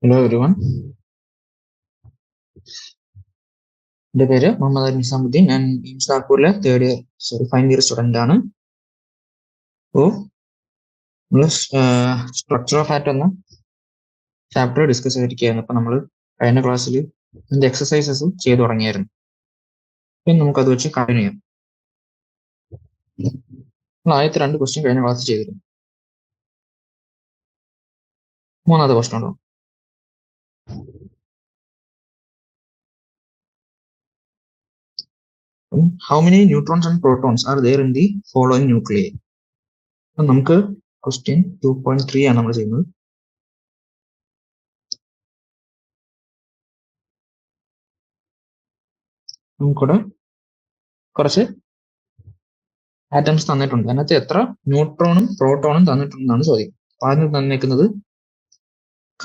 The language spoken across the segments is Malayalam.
ഹലോ എവരിവൺ, എൻ്റെ പേര് മുഹമ്മദ് നിസാമുദ്ദീൻ. ഞാൻ സാക്കൂറിലെ ഫൈനൽ ഇയർ സ്റ്റുഡൻ്റ് ആണ്. അപ്പോൾ നമ്മൾ സ്ട്രക്ചർ ഓഫ് ആറ്റം എന്ന ചാപ്റ്റർ ഡിസ്കസ് ചെയ്തിരിക്കുകയായിരുന്നു. അപ്പോൾ നമ്മൾ കഴിഞ്ഞ ക്ലാസ്സിൽ ഇതിൻ്റെ എക്സസൈസസ് ചെയ്തു തുടങ്ങിയായിരുന്നു. പിന്നെ നമുക്കത് വെച്ച് കണ്ടിന്യൂ ചെയ്യാം. നമ്മൾ ആദ്യത്തെ 2 ക്വസ്റ്റ്യൻ കഴിഞ്ഞ ക്ലാസ് ചെയ്തിരുന്നു. മൂന്നാമത്തെ ക്വസ്റ്റ്യൻ ഉണ്ടോ? How many neutrons and protons are there in the following nuclei? അപ്പം നമുക്ക് ക്വസ്റ്റ്യൻ 2.3 ആണ് നമ്മൾ ചെയ്യുന്നത്. നമുക്കിവിടെ കുറച്ച് ആറ്റംസ് തന്നിട്ടുണ്ട്. അതിനകത്ത് എത്ര ന്യൂട്രോണും പ്രോട്ടോണും തന്നിട്ടുണ്ടെന്നാണ് ചോദ്യം. ആദ്യം തന്നിരിക്കുന്നത്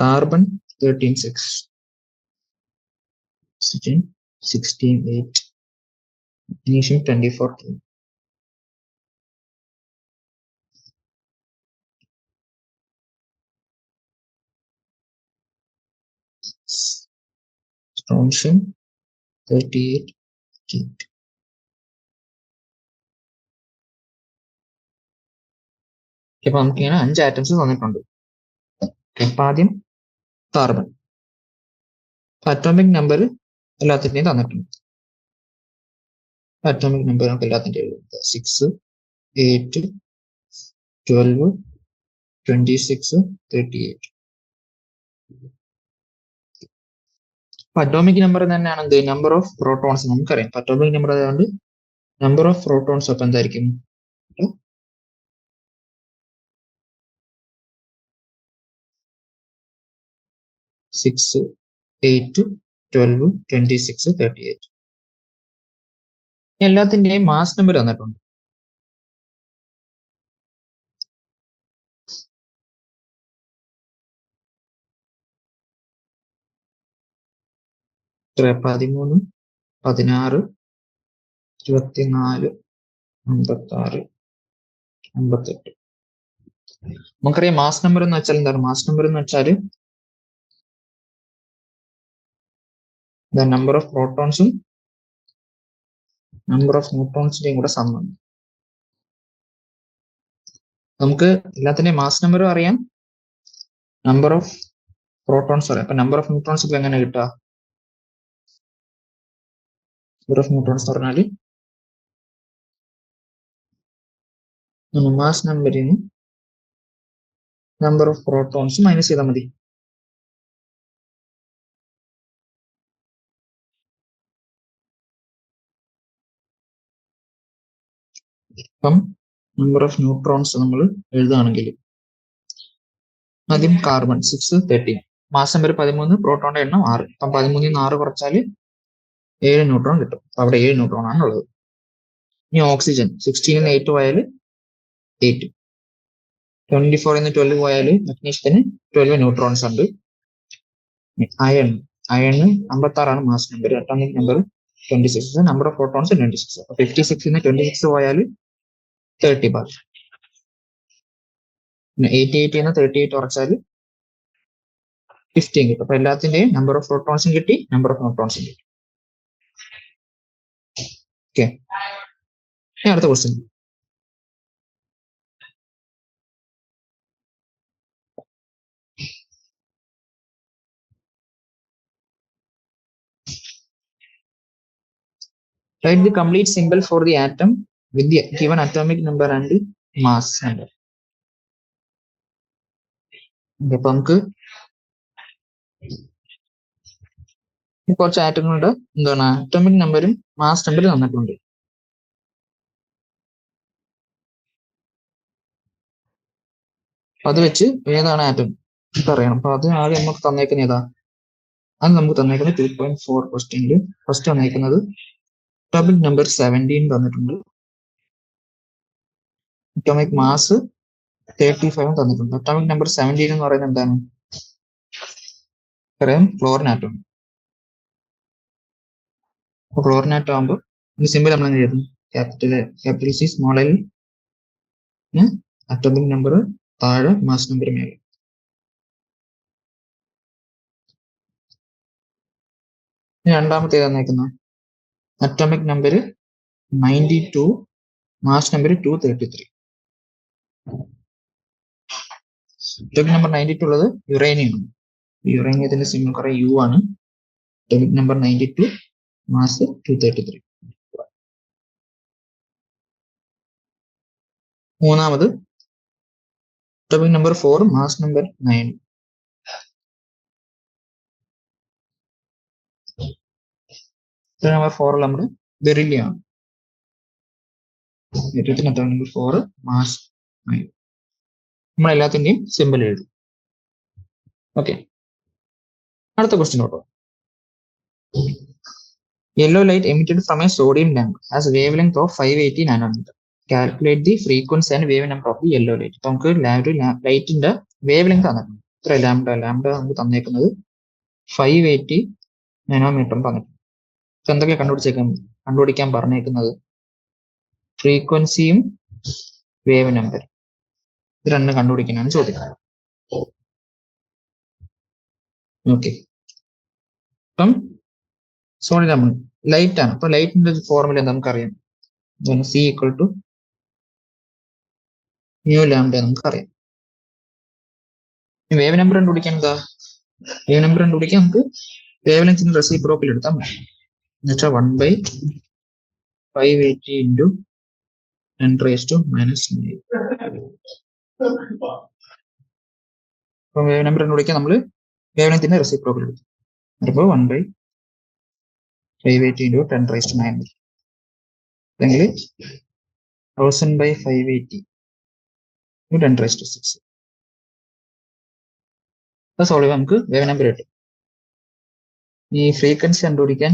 കാർബൺ 13 6, 16 8, magnesium 24 2. strontium 38 8. അപ്പൊ നമുക്കിങ്ങനെ 5 ആറ്റംസ് തന്നിട്ടുണ്ട്. അപ്പൊ ആദ്യം കാർബൺ. അറ്റോമിക് നമ്പർ എല്ലാത്തിന്റെയും തന്നിട്ടുണ്ട്. അറ്റോമിക് നമ്പർ നമുക്ക് എല്ലാത്തിന്റെയും എഴുതുന്നത് 6 8 12 26 38. അറ്റോമിക് നമ്പർ തന്നെയാണ് എന്ത് നമ്പർ ഓഫ് പ്രോട്ടോൺസ് നമുക്കറിയാം. അറ്റോമിക് നമ്പർ ആയതുകൊണ്ട് നമ്പർ ഓഫ് പ്രോട്ടോൺസ് അപ്പൊ എന്തായിരിക്കും? 6 8 12 26 38. എല്ലാത്തിന്റെയും മാസ് നമ്പർ തന്നിട്ടുണ്ട്. എത്ര? 13 16 24 56 58. നമുക്കറിയാം മാസ് നമ്പർ എന്ന് വെച്ചാൽ എന്താണ്? മാസ് നമ്പർ എന്ന് വെച്ചാൽ നമ്പർ ഓഫ് പ്രോട്ടോൺസും നമ്പർ ഓഫ് ന്യൂട്രോൺസിന്റെയും കൂടെ സമമാണ്. നമുക്ക് എല്ലാത്തിന്റെയും മാസ് നമ്പറും അറിയാം, നമ്പർ ഓഫ് പ്രോട്ടോൺസ് അറിയാം. അപ്പൊ നമ്പർ ഓഫ് ന്യൂട്രോൺസ് ഇപ്പൊ എങ്ങനെ കിട്ടുക? നമ്പർ ഓഫ് ന്യൂട്രോൺസ് പറഞ്ഞാൽ മാസ് നമ്പറിൽ നിന്ന് നമ്പർ ഓഫ് പ്രോട്ടോൺസ് മൈനസ് ചെയ്താൽ മതി. ഇപ്പം നമ്പർ ഓഫ് ന്യൂട്രോൺസ് നമ്മൾ എഴുതുകയാണെങ്കിൽ ആദ്യം കാർബൺ 6 13, മാസ് നമ്പർ 13, പ്രോട്ടോണിന്റെ എണ്ണം 6. അപ്പം 13 നിന്ന് 6 കുറച്ചാൽ 7 ന്യൂട്രോൺ കിട്ടും. അവിടെ 7 ന്യൂട്രോൺ ആണ് ഉള്ളത്. ഇനി ഓക്സിജൻ 16 8 പോയാൽ 8, 24 നിന്ന് 12 പോയാൽ മഗ്നീഷ്യത്തിന് 12 ന്യൂട്രോൺസ് ഉണ്ട്. അയൺ 56 ആണ് mass number. Atomic number 26, number of protons 26. 56 നിന്ന് 26 പോയാൽ 30 ബാർ. 88 നിന്ന് 38 കുറച്ചാൽ 15 കിട്ടും. അപ്പൊ എല്ലാത്തിന്റെയും നമ്പർ ഓഫ് പ്രോട്ടോൺസും കിട്ടി, നമ്പർ ഓഫ് ന്യൂട്രോൺസും കിട്ടി. ഓക്കെ, അടുത്ത question. Write the complete symbol for the atom with the given atomic number and mass number. അപ്പൊ നമുക്ക് കുറച്ച് ആറ്റങ്ങളുടെ എന്താണ് അറ്റോമിക് നമ്പറും മാസ് നമ്പറും തന്നിട്ടുണ്ട്. അത് വെച്ച് ഏതാണ് ആറ്റം അറിയണം. അപ്പൊ അത് ആദ്യം നമുക്ക് തന്നേക്കുന്ന ഏതാ? അത് നമുക്ക് തന്നേക്കുന്നത് 2.4 ക്വസ്റ്റ്യനിൽ ഫസ്റ്റ് തന്നേക്കുന്നത് അറ്റോമിക് നമ്പർ 17 തന്നിട്ടുണ്ട്. അറ്റോമിക് മാസ് 35 തന്നിട്ടുണ്ട്. അറ്റോമിക് നമ്പർ 17 എന്ന് പറയുന്നത് എന്താണ്? പറയാം, ക്ലോറിൻ ആറ്റം. അപ്പൊ ക്ലോറിൻ ആറ്റം ആകുമ്പോൾ ഈ സിമ്പിൾ നമ്മൾ എന്ത് ചെയ്യുന്നു? Capital C small L, atomic number താഴെ മാസ് നമ്പർ മേലെ. രണ്ടാമത്തെ തന്നേക്കുന്നത് atomic number 92, mass number 233. Atomic number 92 ഉള്ളത് യുറേനിയം. യുറേനിയത്തിന്റെ സിമ്പിൾ കുറെ യു ആണ്. Atomic number 92, mass 233. മൂന്നാമത് atomic number 4, mass number 9. Number 4 നമ്മുടെ ബെറിലിയം ആണ്. ഏറ്റവും അറ്റോമിക് നമ്പർ 4, മാസ് 9. നമ്മൾ എല്ലാത്തിന്റെയും സിമ്പിൾ എഴുതും. ഓക്കെ, അടുത്ത question Noto. Yellow light emitted from a sodium lamp has wavelength of 580 nanometer. Calculate the frequency and wave number of the yellow light. അപ്പോൾ നമുക്ക് ലൈറ്റിന്റെ വേവ് ലെങ്ത് തന്നിട്ടുണ്ട്. ഇത്ര ലാംഡ നമുക്ക് തന്നേക്കുന്നത് 580 നാനോമീറ്റർ തന്നിട്ടുണ്ട്. എന്തൊക്കെ കണ്ടുപിടിക്കാൻ പറഞ്ഞേക്കുന്നത്? ഫ്രീക്വൻസിയും വേവ് നമ്പർ, ഇത് രണ്ടും കണ്ടുപിടിക്കാനാണ് ചോദിക്കുന്നത്. ഓക്കെ, അപ്പം സോറി നമ്മൾ ലൈറ്റ് ആണ്. അപ്പൊ ലൈറ്റിന്റെ ഫോർമുല നമുക്കറിയാം, c equal to mu lambda നമുക്കറിയാം. വേവ് നമ്പർ കണ്ടുപിടിക്കാൻ എന്താ? വേവ് നമ്പർ കണ്ടുപിടിക്കാൻ നമുക്ക് വേവ് ലെങ്തിന്റെ റെസിപ്രോക്കൽ എടുത്താൽ മതി. എന്നുവെച്ചാൽ 1/580 ഇൻറ്റു 10⁻⁻9. അപ്പൊ വേവ് നമ്പർ കണ്ടുപിടിക്കാൻ നമ്മൾ വേവ് ലെങ്തിന്റെ റെസിപ്രോക്കൽ എടുത്തു. അപ്പോൾ 1/580 ഇൻറ്റു 10⁻⁹. അല്ലെങ്കിൽ 1000/580 ഇൻറ്റു 10⁻⁶. അത് സോൾവ് ചെയ്യാൻ നമുക്ക് വേവ് നമ്പർ കിട്ടും. ഈ ഫ്രീക്വൻസി കണ്ടുപിടിക്കാൻ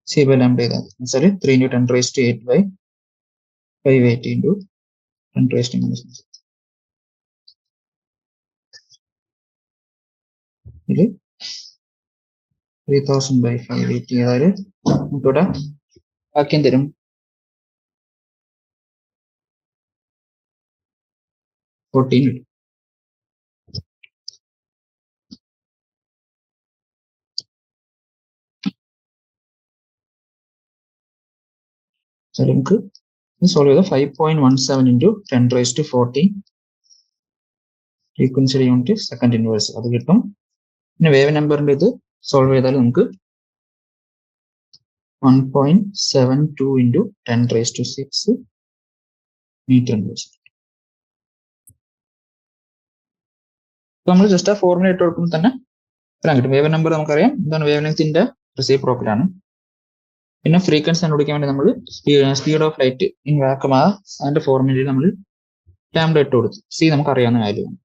സി ബൈ ലാംഡ ചെയ്താൽ വെച്ചാൽ 3 ഇൻറ്റു 10⁻8/580 ഇൻറ്റു 10⁻⁻⁶. ഇത് 3000/580 ചെയ്താൽ നമുക്കിവിടെ വാക്യം തരും. നമുക്ക് സോൾവ് ചെയ്ത 5.17 ഇൻറ്റു 10⁻14 ഫ്രീക്വൻസിയുടെ യൂണിറ്റ് സെക്കൻഡ് ഇൻവേഴ്സ് അത് കിട്ടും. പിന്നെ വേവ് നമ്പറിന്റെ ഇത് സോൾവ് ചെയ്താൽ നമുക്ക് 1.72 ഇൻറ്റു 10⁻6 മീറ്റർ ഇൻവേഴ്സ്. നമ്മൾ ജസ്റ്റ് ആ ഫോർമുല ഇട്ട് കൊടുക്കുമ്പോൾ തന്നെ ഇത്രയും കിട്ടും. വേവ് നമ്പർ നമുക്കറിയാം, എന്താണ് വേവ് ലെങ്തിന്റെ റെസിപ്രോക്കൽ ആണ്. പിന്നെ ഫ്രീക്വൻസി കണ്ടുപിടിക്കാൻ വേണ്ടി നമ്മൾ speed of light in vacuum അതിന്റെ ഫോർമുലയിൽ നമ്മൾ ലാംഡ ഇട്ട് കൊടുത്തു. സി നമുക്ക് അറിയാവുന്ന കാര്യമാണ്.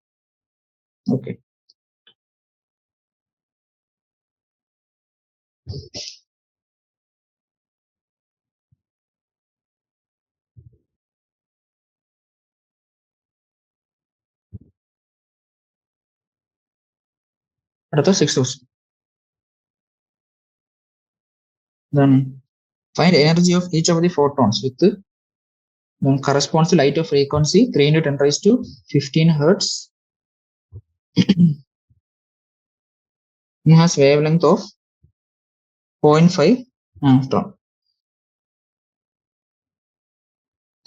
ഓക്കെ, അടുത്ത 6th ക്വസ്റ്റ്യൻ. എന്താണ്? Find energy of each of the photons with corresponds to light of frequency 3 into 10⁻15 hertz. It has wavelength of 0.5 angstrom.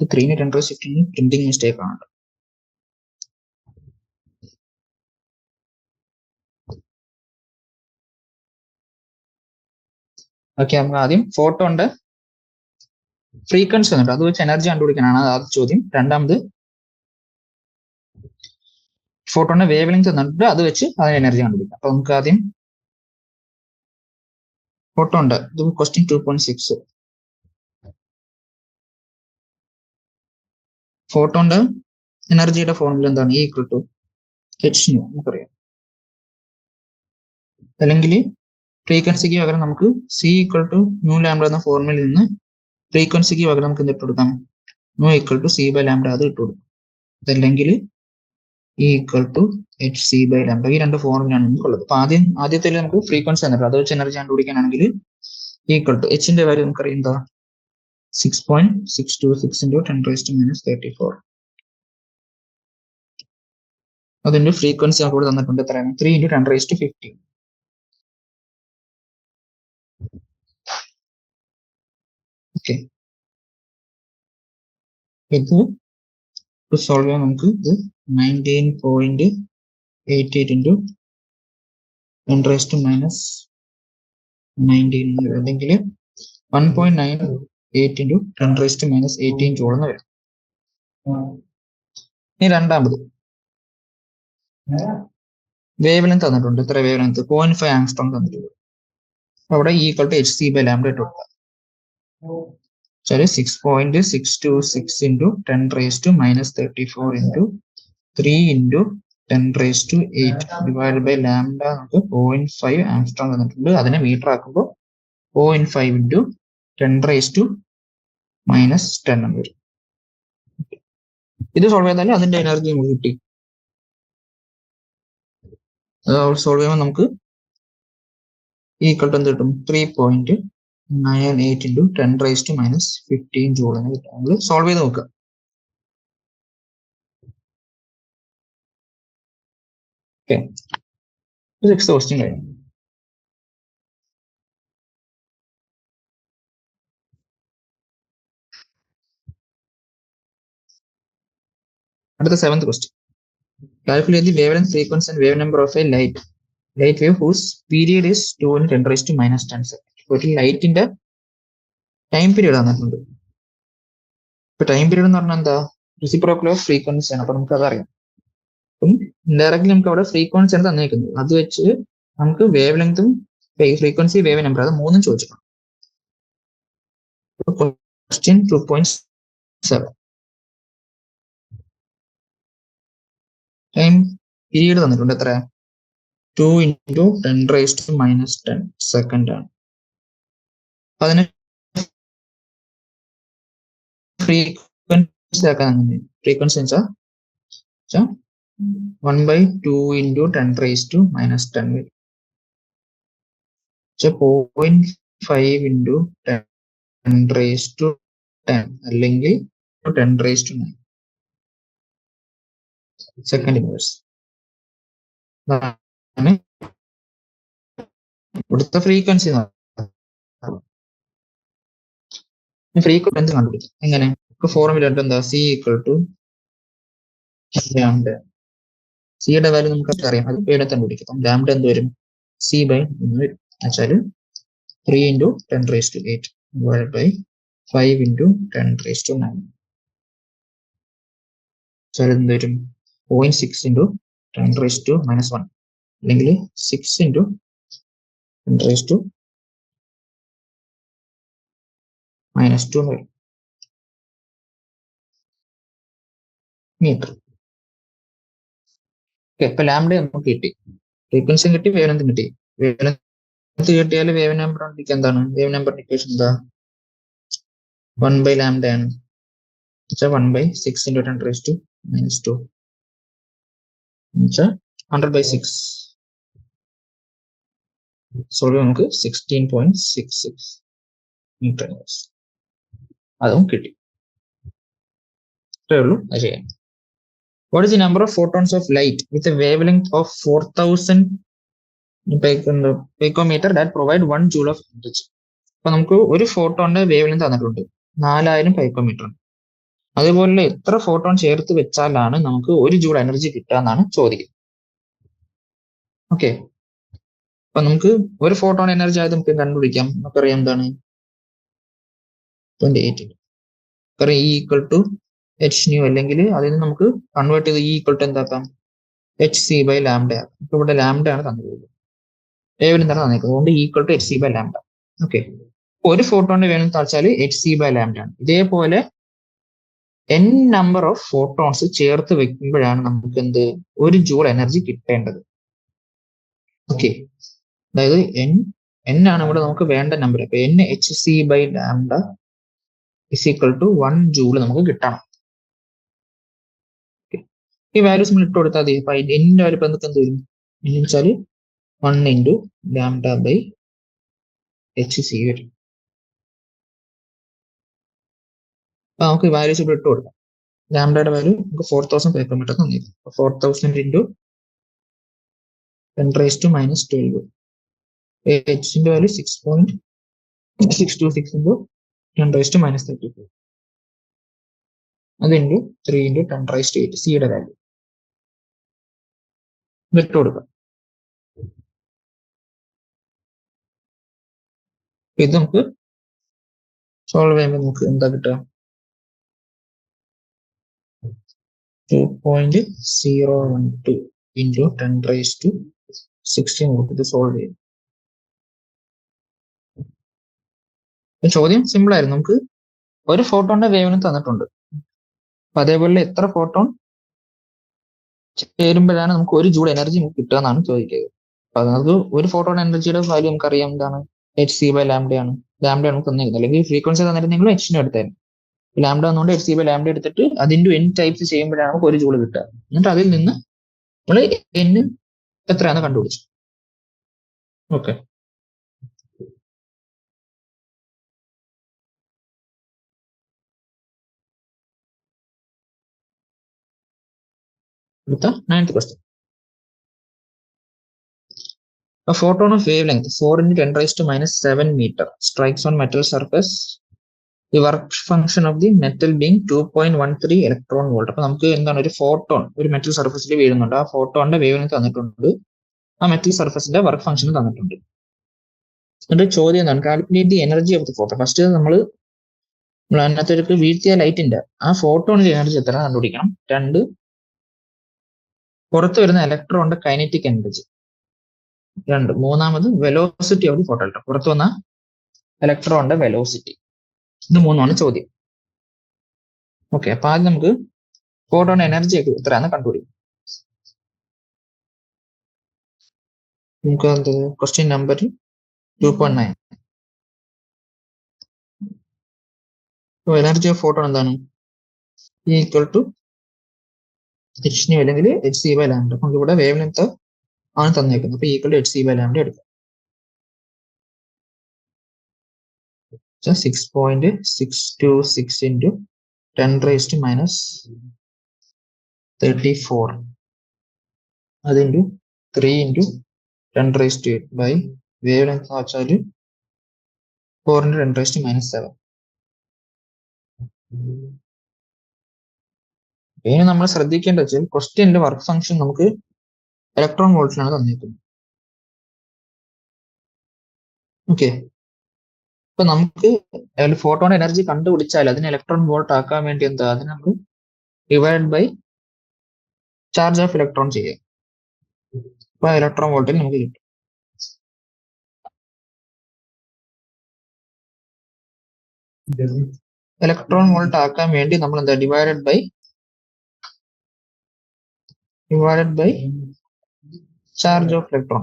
The 3 into 10⁻15 printing mistake ആണ്. ഓക്കെ, നമുക്ക് ആദ്യം ഫോട്ടോന്റെ ഫ്രീക്വൻസി വന്നിട്ട് അത് വെച്ച് എനർജി കണ്ടുപിടിക്കാനാണ് ആദ്യ ചോദ്യം. രണ്ടാമത് ഫോട്ടോന്റെ വേവ് ലെങ്ത് തന്നിട്ട് അത് വെച്ച് അതിന് എനർജി കണ്ടുപിടിക്കാം. അപ്പൊ നമുക്ക് ആദ്യം ഫോട്ടോന്റെ ഇത് ക്വസ്റ്റ്യൻ 2.6. ഫോട്ടോന്റെ എനർജിയുടെ ഫോർമുല എന്താണ്? E equal to h nu നമുക്കറിയാം. അല്ലെങ്കിൽ ഫ്രീക്വൻസിക്ക് പകരം നമുക്ക് c equal to nu lambda എന്ന ഫോർമുലയിൽ നിന്ന് ഫ്രീക്വൻസിക്ക് പകരം നമുക്ക് ഇട്ട് കൊടുക്കാം nu equal to c by lambda അത് ഇട്ട് കൊടുക്കും. അതല്ലെങ്കിൽ E equal to h c by lambda. ഈ രണ്ട് ഫോർമുലയാണ് നമുക്കുള്ളത്. അപ്പൊ ആദ്യത്തിൽ നമുക്ക് ഫ്രീക്വൻസി തന്നിട്ട് അത് വെച്ച് എനർജി കണ്ടുപിടിക്കാനാണെങ്കിൽ ഈക്വൽ ടു എച്ചിന്റെ വാല്യൂ നമുക്കറിയാം എന്താ? 6.626 ഇൻറ്റു 10⁻⁻34. അതിന്റെ ഫ്രീക്വൻസി നമുക്ക് തന്നിട്ടുണ്ട് എത്രയാണ്? 3 ഇൻറ്റു 10⁻15. ഇത് സോൾവ് ചെയ്യാൻ നമുക്ക് ഇത് 19.88 ഇൻറ്റു 10⁻⁻19 അല്ലെങ്കിൽ 1.98 ഇൻറ്റു 10⁻⁻18 ജൂൾ എന്ന് വരും. ഇനി രണ്ടാമത് വേവ് ലെങ്ത് തന്നിട്ടുണ്ട്. ഇത്ര വേവ് ലെങ്ത് 0.5 ആംഗ്സ്ട്രോം തന്നിട്ടുണ്ട്. അവിടെ equal to HC by lambda ഇട്ട് കൊടുക്കുക. 6.626 into 10⁻⁻34 into 3 into 10⁻8 divide by lambda നമുക്ക് 0.5 ആംഗ്സ്ട്രോം തന്നിട്ടുണ്ട്. അതിനെ മീറ്റർ ആക്കുമ്പോൾ 0.5 ഇൻറ്റു 10⁻⁻10 എന്ന് വരും. ഇത് സോൾവ് ചെയ്താൽ അതിന്റെ എനർജി നമുക്ക് കിട്ടി. സോൾവ് ചെയ്യുമ്പോൾ നമുക്ക് ഈക്വൽ ടു എന്ത് കിട്ടും? 3.98 ഇൻറ്റു 10⁻⁻15 ജൂൾ എന്ന് കിട്ടും. നമ്മൾ സോൾവ് ചെയ്ത് നോക്കുക. ഓക്കെ, 6th ക്വസ്റ്റ്യൻ കഴിഞ്ഞു. അടുത്ത 7th question. Calculate the wave length, frequency and wave number of a light wave whose period is 2 × 10⁻⁻10 second. ഒരു ലൈറ്റിന്റെ ടൈം പീരീഡ് തന്നിട്ടുണ്ട്. ഇപ്പൊ ടൈം പീരീഡ് എന്ന് പറഞ്ഞാൽ എന്താ? റെസിപ്രോക്കൽ ഓഫ് ഫ്രീക്വൻസി ആണ്. അപ്പൊ നമുക്ക് അതറിയാം. അപ്പം ഇൻഡയറക്ട്ലി നമുക്ക് അവിടെ ഫ്രീക്വൻസി ആണ് തന്നേക്കുന്നത്. അത് വെച്ച് നമുക്ക് വേവ് ലെങ്തും ഫ്രീക്വൻസി വേവ് നമ്പർ അത് മൂന്നും ചോദിച്ചിട്ടുണ്ട്. ക്വസ്റ്റ്യൻ 2.7 ടൈം പീരീഡ് തന്നിട്ടുണ്ട്. എത്ര? 2 × 10⁻⁻10 സെക്കൻഡ് ആണ്. അതിന് ഫ്രീക്വൻസി ആക്കാൻ ഫ്രീക്വൻസി വെച്ചാൽ 1/2 × 10⁻⁻10 വരും. 0.5 × 10⁻⁻10 അല്ലെങ്കിൽ 10⁻⁹ സെക്കൻഡ് ഇൻവേഴ്സ്. ഇവിടുത്തെ ഫ്രീക്വൻസി ഫ്രീക്വൻസി കണ്ടുപിടിക്കും. എങ്ങനെ? ഫോർമുല എന്താ? C = lambda. സിയുടെ വാല്യൂ നമുക്ക് അറിയാം. അത് പേടെ കണ്ടുപിടിക്കും. ലാംഡ എന്ത് വരും? C/1 വരും. എന്നുവെച്ചാൽ 3 × 10⁻8 divided by 5 × 10⁻9. എന്ത് വരും? 0.6 × 10⁻⁻1 അല്ലെങ്കിൽ 6 × 10⁻⁻2 വരും മീറ്റർ. ഇപ്പൊ ലാംഡ നമുക്ക് കിട്ടി, ഫ്രീക്വൻസിയും കിട്ടി, വേവ് ലെങ്തും കിട്ടി. വേവ് ലെങ്ത് കിട്ടിയാൽ വേവ് നമ്പർ എന്താണ്? വേവ് നമ്പർ ഇക്വേഷൻ എന്താ? 1/λ ആണ്. 1/6 × 10⁻⁻2 100/6. സോൾവ് നമുക്ക് 16.66 മീറ്റർ അതും കിട്ടി. ഇത്രയേ ഉള്ളൂ അത് ചെയ്യാൻ. What is the number of photons of light with a wavelength of 4000 picometer that provide 1 joule of energy? അപ്പൊ നമുക്ക് ഒരു ഫോട്ടോന്റെ വേവ് ലെങ്ത് തന്നിട്ടുണ്ട് 4000 പൈക്കോമീറ്റർ. അതുപോലെ എത്ര ഫോട്ടോൺ ചേർത്ത് വെച്ചാലാണ് നമുക്ക് 1 ജൂൾ എനർജി കിട്ടുക എന്നാണ് ചോദിക്കുന്നത്. ഓക്കെ, അപ്പൊ നമുക്ക് ഒരു ഫോട്ടോൺ എനർജി ആയത് നമുക്ക് കണ്ടുപിടിക്കാം. നമുക്കറിയാം എന്താണ്? 28 E = H nu, അല്ലെങ്കിൽ അതിന് നമുക്ക് കൺവേർട്ട് ചെയ്ത് E = എന്താക്കാം? HC/λ. ഇപ്പൊ ഇവിടെ ലാംഡ ആണ് തന്നിട്ടുള്ളത്, വേവ് ലെങ്ത് ആണ് തന്നിട്ടുള്ളത്. അതുകൊണ്ട് E = HC/λ. ഓക്കെ, ഒരു ഫോട്ടോന്റെ വേവ് ലെങ്ത് വെച്ചാൽ HC/λ ആണ്. ഇതേപോലെ n നമ്പർ ഓഫ് ഫോട്ടോൺസ് ചേർത്ത് വെക്കുമ്പോഴാണ് നമുക്ക് എന്ത് 1 ജൂൾ എനർജി കിട്ടേണ്ടത്. ഓക്കെ, അതായത് n ആണ് ഇവിടെ നമുക്ക് വേണ്ട നമ്പർ. അപ്പൊ n HC/λ = 1 ജൂൾ നമുക്ക് കിട്ടണം. ഈ വാല്യൂസ് നമ്മൾ ഇട്ട് കൊടുത്താൽ മതി. അപ്പൊ എന്നിന്റെ വാല്യൂ ഇപ്പൊ എന്തൊക്കെ വരും? എന്ന് വെച്ചാൽ 1 × λ/HC വരും. അപ്പൊ നമുക്ക് വാല്യൂസ് ഇവിടെ ഇട്ട് കൊടുക്കാം. ലാംഡയുടെ വാല്യൂ നമുക്ക് 4000 പൈക്കോമീറ്റർ തന്നിരിക്കും. 4000 × 10⁻⁻12. Hന്റെ വാല്യൂ 6.626 × 10⁻⁻34. അത് ഇൻറ്റു 3 ഇൻറ്റു 10⁻⁸ സിയുടെ വാല്യൂ ഇട്ട് കൊടുക്കാം. ഇത് നമുക്ക് സോൾവ് ചെയ്യുമ്പോൾ നമുക്ക് എന്താ കിട്ടുക? 2.012 ഇൻറ്റു 10⁻16 കൊടുത്തിട്ട് സോൾവ് ചെയ്യും. ചോദ്യം സിമ്പിൾ ആയിരുന്നു. നമുക്ക് ഒരു ഫോട്ടോണിന്റെ വേവിന് തന്നിട്ടുണ്ട്. അപ്പൊ അതേപോലെ എത്ര ഫോട്ടോൺ ചേരുമ്പോഴാണ് നമുക്ക് 1 ജൂൾ എനർജി കിട്ടുക എന്നാണ് ചോദിക്കുന്നത്. അപ്പൊ നമുക്ക് ഒരു ഫോട്ടോൺ എനർജിയുടെ വാല്യൂ നമുക്കറിയാം എന്താണ്? hc/λ ആണ്. ലാംഡ നമുക്ക് തന്നിരുന്നത്. അല്ലെങ്കിൽ ഫ്രീക്വൻസി തന്നിരുന്നെങ്കിലും എച്ചിന് എടുത്തായിരുന്നു. ലാംഡ എന്നുകൊണ്ട് hc/λ എടുത്തിട്ട് അതിന്റെ n ടൈപ്സ് ചെയ്യുമ്പോഴാണ് നമുക്ക് 1 ജൂൾ കിട്ടുക. എന്നിട്ട് അതിൽ നിന്ന് നമ്മൾ n എത്രയാണെന്ന് കണ്ടുപിടിച്ചു. ഓക്കെ, അടുത്ത 9th question. A photon of wavelength 4 into 10⁻⁻7 meter strikes on metal surface. The work function of the metal being 2.13 electron volt. അപ്പൊ നമുക്ക് എന്താണ്? ഒരു ഫോട്ടോൺ ഒരു മെറ്റൽ സർഫസിൽ വീഴുന്നുണ്ട്. ആ ഫോട്ടോണിന്റെ വേവ്ലെങ്ത് തന്നിട്ടുണ്ട്. ആ മെറ്റൽ സർഫസിന്റെ വർക്ക് ഫംഗ്ഷൻ തന്നിട്ടുണ്ട്. എന്നിട്ട് ചോദ്യം എന്താണ്? Calculate the energy of the photo. First നമ്മൾ അതിനകത്തേക്ക് വീഴ്ത്തിയ ലൈറ്റിന്റെ ആ ഫോട്ടോണിന്റെ എനർജി എത്ര കണ്ടുപിടിക്കണം. 2, പുറത്ത് വരുന്ന ഇലക്ട്രോണിന്റെ കൈനറ്റിക് എനർജി. 2, മൂന്നാമത് വെലോസിറ്റി ഓഫ് ദി ഫോട്ടോ. പുറത്തു വന്ന ഇലക്ട്രോണിന്റെ വെലോസിറ്റി. ഇത് മൂന്നാണ് ചോദ്യം. ഓക്കെ, അപ്പൊ ആദ്യം നമുക്ക് ഫോട്ടോൺ എനർജി ഒക്കെ എത്രയാണെന്ന് കണ്ടുപിടിക്കും. നമുക്ക് question number 2.9. Energy of photon എന്താണ്? ഈക്വൽ ടു hν അല്ലെങ്കിൽ hc/λ. നമുക്ക് ഇവിടെ വേവ് ലെങ്ത് ആണ് തന്നേക്കുന്നത്. അപ്പൊ ഈക്വൽ ടു hc/λ എടുക്കാം. 6.626 into 10⁻⁻34 അത് into 3 into 10⁻8 by wave length വെച്ചാൽ 4 into 10⁻⁷. ഇനി നമ്മൾ ശ്രദ്ധിക്കേണ്ട വെച്ചാൽ ക്വസ്റ്റ്യനിലെ വർക്ക് ഫംഗ്ഷൻ നമുക്ക് ഇലക്ട്രോൺ വോൾട്ടിലാണ് തന്നിരിക്കുന്നത്. ഓക്കെ, ഇപ്പൊ നമുക്ക് ഫോട്ടോൺ എനർജി കണ്ടുപിടിച്ചാൽ അതിന് ഇലക്ട്രോൺ വോൾട്ട് ആക്കാൻ വേണ്ടി എന്താ? അതിന് നമ്മൾ divide by charge of electron ചെയ്യാം. അപ്പൊ ഇലക്ട്രോൺ വോൾട്ടിൽ നമുക്ക് കിട്ടും. ഇലക്ട്രോൺ വോൾട്ട് ആക്കാൻ വേണ്ടി നമ്മൾ എന്താ? Divided by charge of electron.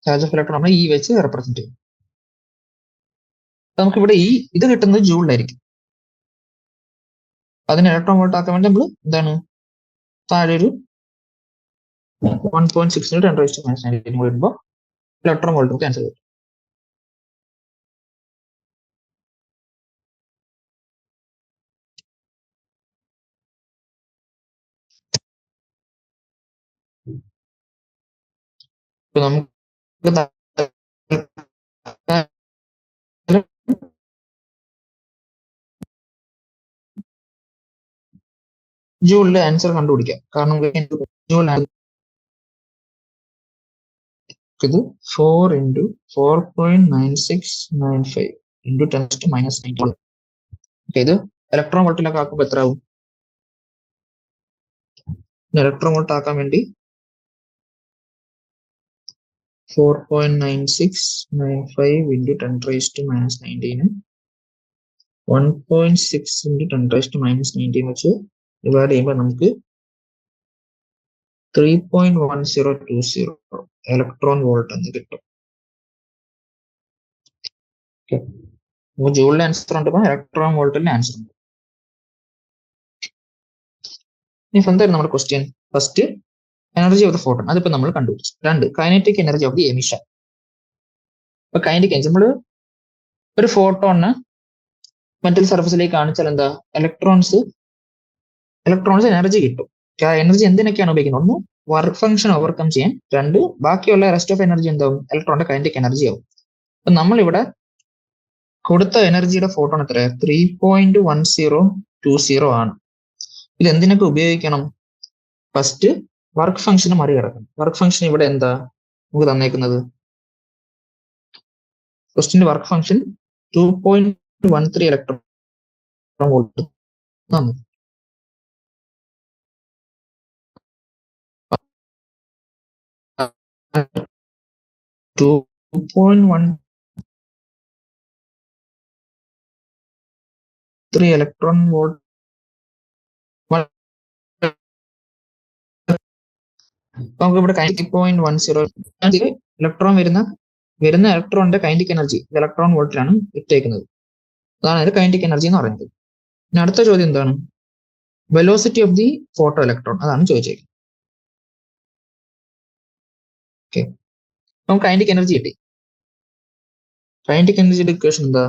Charge of electron നമ്മൾ ഈ വെച്ച് റെപ്രസെന്റ് ചെയ്യും. നമുക്ക് ഇവിടെ ഈ ഇത് കിട്ടുന്നത് ജൂളിലായിരിക്കും. അതിന് ഇലക്ട്രോൺ വോൾട്ട് ആക്കാൻ വേണ്ടി നമ്മൾ എന്താണ്? താഴെ ഒരു 1.6 into 10⁻⁻19 വരുമ്പോൾ ഇലക്ട്രോൺ വോൾട്ട് ക്യാൻസൽ ചെയ്യും. ഇപ്പൊ നമുക്ക് ജൂളിലെ ആൻസർ കണ്ടുപിടിക്കാം. കാരണം ജൂൾ ഇത് 4 into 4.9695 into 10⁻⁻19. ഇത് ഇലക്ട്രോൺ വോൾട്ടിലൊക്കെ ആക്കുമ്പോൾ എത്ര ആവും? ഇലക്ട്രോൺ വോൾട്ട് ആക്കാൻ വേണ്ടി 4.9695 into 10⁻⁻19 1.6 into 10⁻⁻19 വെച്ച് ഡിവൈഡ് ചെയ്യുമ്പോൾ നമുക്ക് 3.1020 ഇലക്ട്രോൺ വോൾട്ട് എന്ന് കിട്ടും. ജൂളിലെ ആൻസർ ഉണ്ട്, ഇലക്ട്രോൺ വോൾട്ടിലെ ആൻസർ ഉണ്ട്. ഇനി എന്തായിരുന്നു നമ്മുടെ question? First energy of the photon, അതിപ്പോ നമ്മൾ കണ്ടുപിടിച്ചു. 2, kinetic energy of the emission. ഇപ്പൊ കൈനറ്റിക് എനർജി നമ്മൾ ഒരു ഫോട്ടോണിന് മെറ്റൽ സർഫസിലേക്ക് കാണിച്ചാൽ എന്താ? ഇലക്ട്രോൺസ് എനർജി കിട്ടും. എനർജി എന്തിനൊക്കെയാണ് ഉപയോഗിക്കുന്നത്? 1, വർക്ക് ഫംഗ്ഷൻ ഓവർകം ചെയ്യാൻ. 2, ബാക്കിയുള്ള റെസ്റ്റ് ഓഫ് എനർജി എന്താവും? ഇലക്ട്രോണിന്റെ കൈനറ്റിക് എനർജി ആവും. നമ്മളിവിടെ കൊടുത്ത എനർജിയുടെ ഫോട്ടോൺ എത്രയാ? 3.1020 ആണ്. ഇത് എന്തിനൊക്കെ ഉപയോഗിക്കണം? ഫസ്റ്റ് വർക്ക് ഫംഗ്ഷന് മറികടക്കണം. വർക്ക് ഫംഗ്ഷൻ ഇവിടെ എന്താ നമുക്ക് തന്നേക്കുന്നത്? ക്വസ്റ്റിന്റെ വർക്ക് ഫംഗ്ഷൻ 2.13 ഇലക്ട്രോൺ വോൾട്ട് തന്നു. ഇലക്ട്രോൺ വോൾട്ട് നമുക്ക് ഇവിടെ കൈനറ്റിക് 0.10 ഇലക്ട്രോൺ വരുന്ന ഇലക്ട്രോണിന്റെ കൈനറ്റിക് എനർജി ഇലക്ട്രോൺ വോൾട്ടിലാണ് ഇട്ടേക്കുന്നത്. അതാണ് ഇത് കൈനറ്റിക് എനർജി എന്ന് പറയുന്നത്. ഇനി അടുത്ത ചോദ്യം എന്താണ്? Velocity of the photo electron, അതാണ് ചോദിച്ചേക്കുന്നത്. ഓക്കെ, നമുക്ക് കൈനറ്റിക് എനർജി കിട്ടി. കൈനറ്റിക് എനർജിയുടെ ഇക്വേഷൻ എന്താ?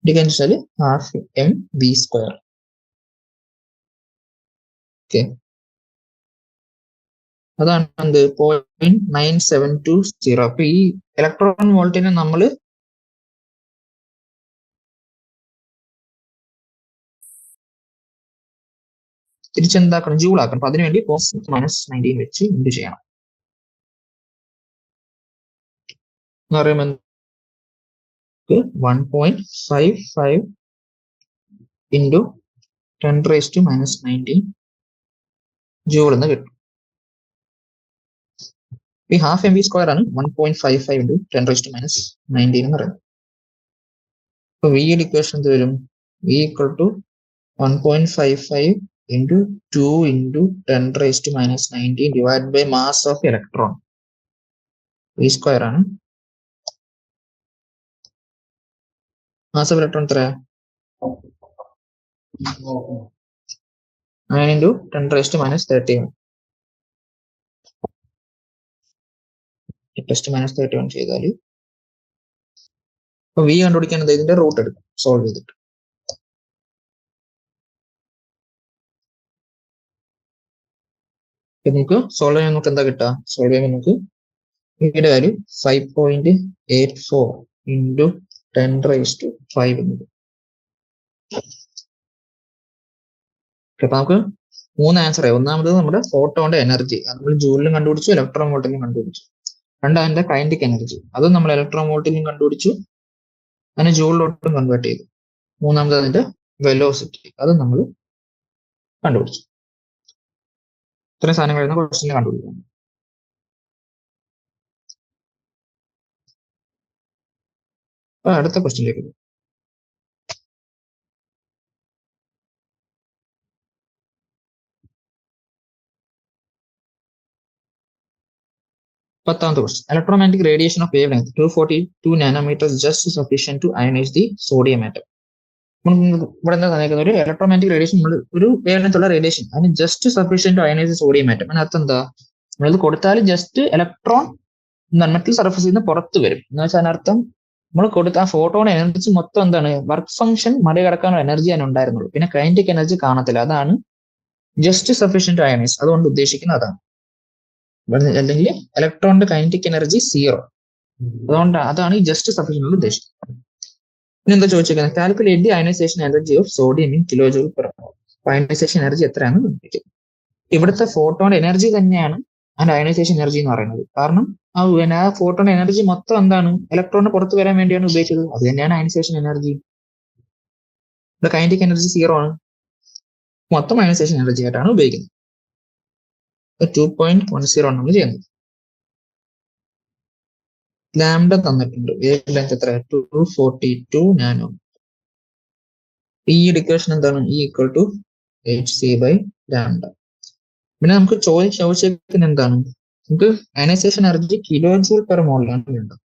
വെച്ചാൽ ½ mv². ഓക്കെ, അതാണ് എന്ത്? 0.9720. അപ്പൊ ഈ ഇലക്ട്രോൺ വോൾട്ടിനെ നമ്മൾ തിരിച്ചെന്താക്കണം? ജൂൾ ആക്കണം. അപ്പൊ അതിനുവേണ്ടി -19 വെച്ച് എന്ത് ചെയ്യണം എന്ന് പറയുമ്പോൾ 1.55 into 10⁻⁻19 ജൂൾ എന്ന് കിട്ടും. ഈ ½ mv² ആണ് 1.55 into 10⁻⁻19 എന്ന് പറയുന്നത്. അപ്പൊ വിയുടെ ഇക്വേഷൻ എന്ത് വരും? v = 1.55 into 2 into 10⁻⁻19 divided by mass of electron. v² ആണ്. മാസ് ഓഫ് ഇലക്ട്രോൺ എത്രയാ? 9 into 10⁻⁻31. 10⁻31 ചെയ്താൽ അപ്പൊ v കണ്ടുപിടിക്കാൻ എന്താ? ഇതിന്റെ റൂട്ട് എടുക്കും സോൾവ് ചെയ്തിട്ട്. നമുക്ക് സോൾവ് ചെയ്യാൻ നമുക്ക് എന്താ കിട്ടുക? സോൾവ് ചെയ്യുമ്പോൾ നമുക്ക് വിയുടെ വാല്യൂ 5.84 into 10⁻⁵. അപ്പൊ നമുക്ക് 3 ആൻസർ ആയി. ഒന്നാമത് നമ്മുടെ ഫോട്ടോന്റെ എനർജി, നമ്മൾ ജൂളിലും കണ്ടുപിടിച്ചു, ഇലക്ട്രോൺ വോൾട്ടിലും കണ്ടുപിടിച്ചു. രണ്ടാമത്തെ കൈനറ്റിക് എനർജി, അതും നമ്മൾ ഇലക്ട്രോൺ വോൾട്ടിലും കണ്ടുപിടിച്ചു, അതിനെ ജൂളിലോട്ടും കൺവേർട്ട് ചെയ്തു. മൂന്നാമത് അതിന്റെ വെലോസിറ്റി, അതും നമ്മൾ കണ്ടുപിടിച്ചു. ഇത്രയും സാധനങ്ങളായിരുന്നു ക്വസ്റ്റ്യൻ കണ്ടുപിടിക്കുന്നത്. അപ്പൊ അടുത്ത ക്വസ്റ്റ്യനിലേക്ക് പോകും. പത്താമത്തെ question. Electromagnetic radiation of wave length 242 nanometre just sufficient to ionise the sodium atom. ഇവിടെ എന്താ തന്നേക്കുന്നത്? ഒരു ഇലക്ട്രോമാഗ്നറ്റിക് റേഡിയേഷൻ, ഒരു വേവ് ലെങ്ത് ഉള്ള റേഡിയേഷൻ, അതിന് just sufficient to ionise the sodium atom. അതിനർത്ഥം എന്താ? നമ്മളിത് കൊടുത്താൽ ജസ്റ്റ് ഇലക്ട്രോൺ മെറ്റൽ സർഫസിൽ നിന്ന് പുറത്ത് വരും എന്ന് വെച്ചാൽ അതിനർത്ഥം നമ്മൾ കൊടുത്ത ആ ഫോട്ടോയുടെ എനർജി മൊത്തം എന്താണ്? വർക്ക് ഫംഗ്ഷൻ മറികടക്കാനുള്ള എനർജി അതിന് ഉണ്ടായിരുന്നുള്ളൂ. പിന്നെ കൈനറ്റിക് എനർജി കാണത്തില്ല. അതാണ് ജസ്റ്റ് സഫീഷ്യന്റ് ടു അയനൈസ്. അതുകൊണ്ട് ഉദ്ദേശിക്കുന്നത് അതാണ്. അല്ലെങ്കിൽ ഇലക്ട്രോണിന്റെ കൈനറ്റിക് എനർജി 0. അതുകൊണ്ട് അതാണ് ഈ ജസ്റ്റ് സഫീഷ്യന്റ് ഉദ്ദേശിക്കുന്നത്. പിന്നെ എന്താ ചോദിച്ചിരിക്കുന്നത്? Calculate the ionisation energy of sodium in കിലോജൂൾ per mole. Ionisation energy എത്രയാണെന്ന് കണ്ടുപിടിക്കും. ഇവിടുത്തെ ഫോട്ടോയുടെ എനർജി തന്നെയാണ് അതിന്റെ അയനൈസേഷൻ എനർജി എന്ന് പറയുന്നത്. കാരണം ആ ഫോട്ടോയുടെ എനർജി മൊത്തം എന്താണ്? ഇലക്ട്രോണിന് പുറത്ത് വരാൻ വേണ്ടിയാണ് ഉപയോഗിച്ചത്. അത് തന്നെയാണ് അയനൈസേഷൻ എനർജി. ഇവിടെ കൈനറ്റിക് എനർജി 0 ആണ്, മൊത്തം അയനൈസേഷൻ എനർജി ആയിട്ടാണ് ഉപയോഗിക്കുന്നത്. 2.10 ആണ് നമ്മൾ ചെയ്യുന്നത്. ലാംഡ തന്നിട്ടുണ്ട്. വേവ് ലെങ്ത് എത്ര? 242 നാനോ. ഈ ഇക്വേഷൻ എന്താണ്? E = hc/λ. പിന്നെ നമുക്ക് ചോദിച്ചിരിക്കുന്നത് എന്താണ്? നമുക്ക് ionization energy kilo joule per മോളിലാണ് വേണ്ടത്.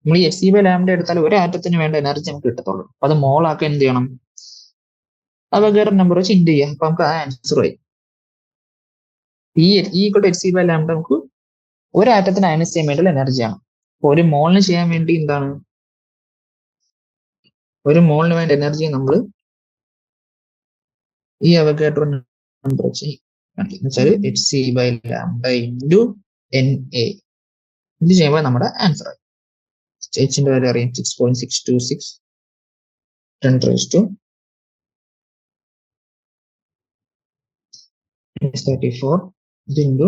നമ്മൾ ഈ hc/λ എടുത്താൽ ഒരു ആറ്റത്തിന് വേണ്ട എനർജി നമുക്ക് കിട്ടത്തുള്ളൂ. അപ്പൊ അത് മോളാക്കാൻ എന്ത് ചെയ്യണം? അവഗാഡ്രോ നമ്പർ വെച്ച് ഇൻഡ് ചെയ്യാം. അപ്പൊ നമുക്ക് ആ ആൻസർ ആയി. E = hc/λ നമുക്ക് ഒരു ആറ്റത്തിന് അയനൈസ് ചെയ്യാൻ വേണ്ടിയുള്ള എനർജിയാണ്. അപ്പൊ ഒരു മോളിന് ചെയ്യാൻ വേണ്ടി എന്താണ്? ഒരു മോളിന് വേണ്ട എനർജി നമ്മൾ ഈ അവഗാഡ്രോ നമ്പർ വെച്ച് വെച്ചാൽ hc/λ into Na. ഇത് ചെയ്യുമ്പോൾ നമ്മുടെ ആൻസർ ആയി. എച്ചിന്റെ വാല്യൂ അറിയാം 6.626 10⁻34 ഇത് ഇൻറ്റു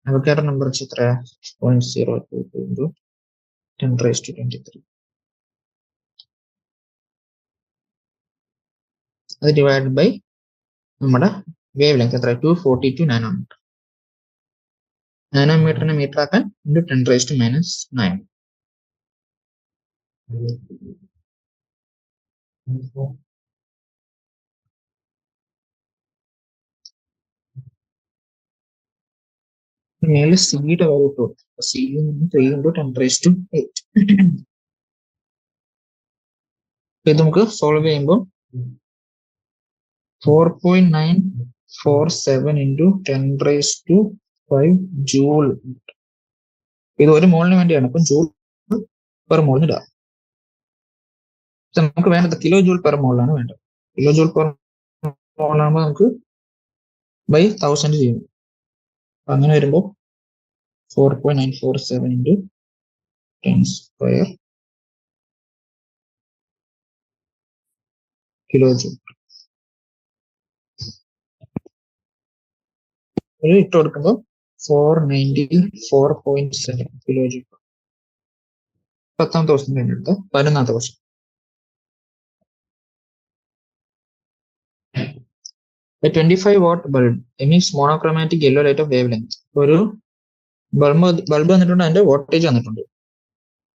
അവക്കാരുടെ നമ്പർ വെച്ച് എത്ര 6.022 ഇൻറ്റു 10⁻23 അത് ഡിവൈഡ് ബൈ നമ്മുടെ വേവ് ലെങ്ത് എത്ര 242 നാനോമീറ്റർ. നാനോമീറ്ററിനെ മീറ്റർ ആക്കാൻ ഇൻറ്റു 10⁻⁻9. മേലെ സിയുടെ വാല്യൂ ഇട്ടു. C 3 into 10⁻8. ഇത് നമുക്ക് സോൾവ് ചെയ്യുമ്പോൾ 4.947 ഇൻറ്റു 10⁻5 ജൂൾ. ഇത് ഒരു മോളിന് വേണ്ടിയാണ്. അപ്പം ജൂൾ പെർ മോളിന് ഇടാം. നമുക്ക് വേണ്ടത് കിലോ ജൂൾ പെർ മോളിലാണ് വേണ്ടത്. കിലോ ജൂൾ പെർ മോളാകുമ്പോൾ നമുക്ക് ബൈ 1000 ചെയ്യും. അങ്ങനെ വരുമ്പോൾ 4.947 ഇൻറ്റു 10² കിലോ ജൂൾ. ഇട്ട് കൊടുക്കുമ്പോൾ 494.7 കിലോ ജൂൾ. 10ാമത്തെ ക്വസ്റ്റ്യൻ കഴിഞ്ഞെടുത്ത് 11ാമത്തെ question. A 25-watt bulb emits monochromatic yellow light of wavelength. ഒരു ബൾബ് വന്നിട്ടുണ്ട്, അതിന്റെ വോൾട്ടേജ് വന്നിട്ടുണ്ട്.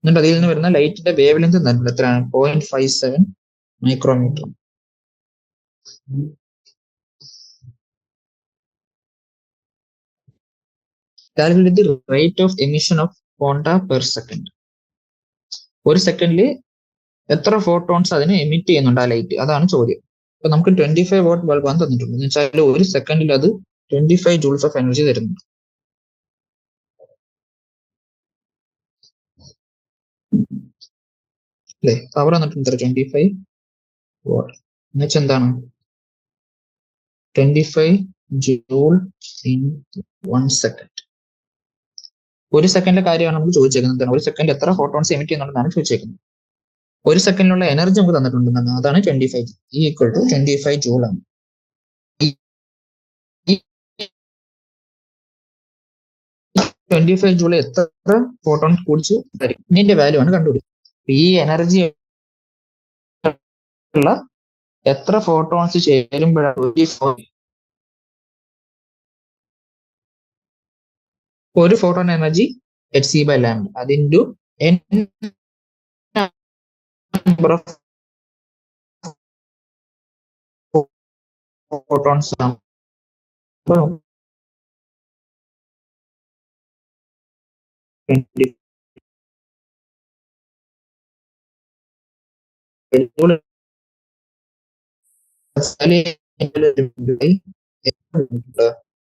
എന്നിട്ട് അതിൽ നിന്ന് വരുന്ന ലൈറ്റിന്റെ വേവ് ലെങ്ത് തന്നിട്ടുണ്ട്. എത്രയാണ് 0.57 micrometer. Calculate the rate of emission of quanta per second. ഒരു സെക്കൻഡിൽ എത്ര ഫോട്ടോൺസ് അതിനെ എമിറ്റ് ചെയ്യുന്നുണ്ട് ആ ലൈറ്റ്, അതാണ് ചോദ്യം. അപ്പൊ നമുക്ക് 25 വാട്ട് ബൾബാണ് തന്നിട്ടുണ്ട്. എന്ന് വെച്ചാൽ ഒരു സെക്കൻഡിൽ അത് 25 ജൂൾസ് ഓഫ് എനർജി തരുന്നുണ്ട്. അല്ലേ? പവർ വന്നിട്ടുണ്ട് 25 വാട്ട്. എന്നുവെച്ചാൽ എന്താണ് 25 ജൂൾ ഇൻ 1 സെക്കൻഡ്. ഒരു സെക്കൻഡിലെ കാര്യമാണ് നമുക്ക് ചോദിച്ചേക്കുന്നത്. ഒരു സെക്കൻഡ് എത്ര ഫോട്ടോൺസ് എമിറ്റ് ചെയ്യുന്നുണ്ടെന്നാണ് ചോദിച്ചേക്കുന്നത്. ഒരു സെക്കൻഡിലുള്ള എനർജി നമുക്ക് തന്നിട്ടുണ്ടെന്നാണ്. അതാണ് 25 ഈക്വൽ ടു 25 ജൂൾ ആണ്. 25 ജൂൾ എത്ര ഫോട്ടോൺസ് കുടിച്ച് തരും, ഇതിന്റെ വാല്യൂ ആണ് കണ്ടുപിടിക്കുന്നത്. ഈ എനർജി ഉള്ള എത്ര ഫോട്ടോൺസ് ചേരുമ്പോഴാണ് ഒരു photon energy hc/λ. അതിൻറ്റു number of photons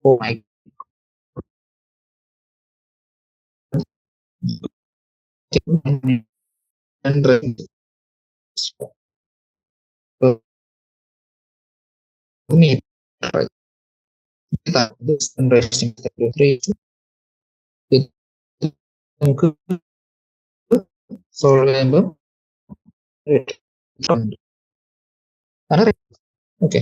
oh my നമുക്ക് സോൾവ് ചെയ്യുമ്പോൾ okay.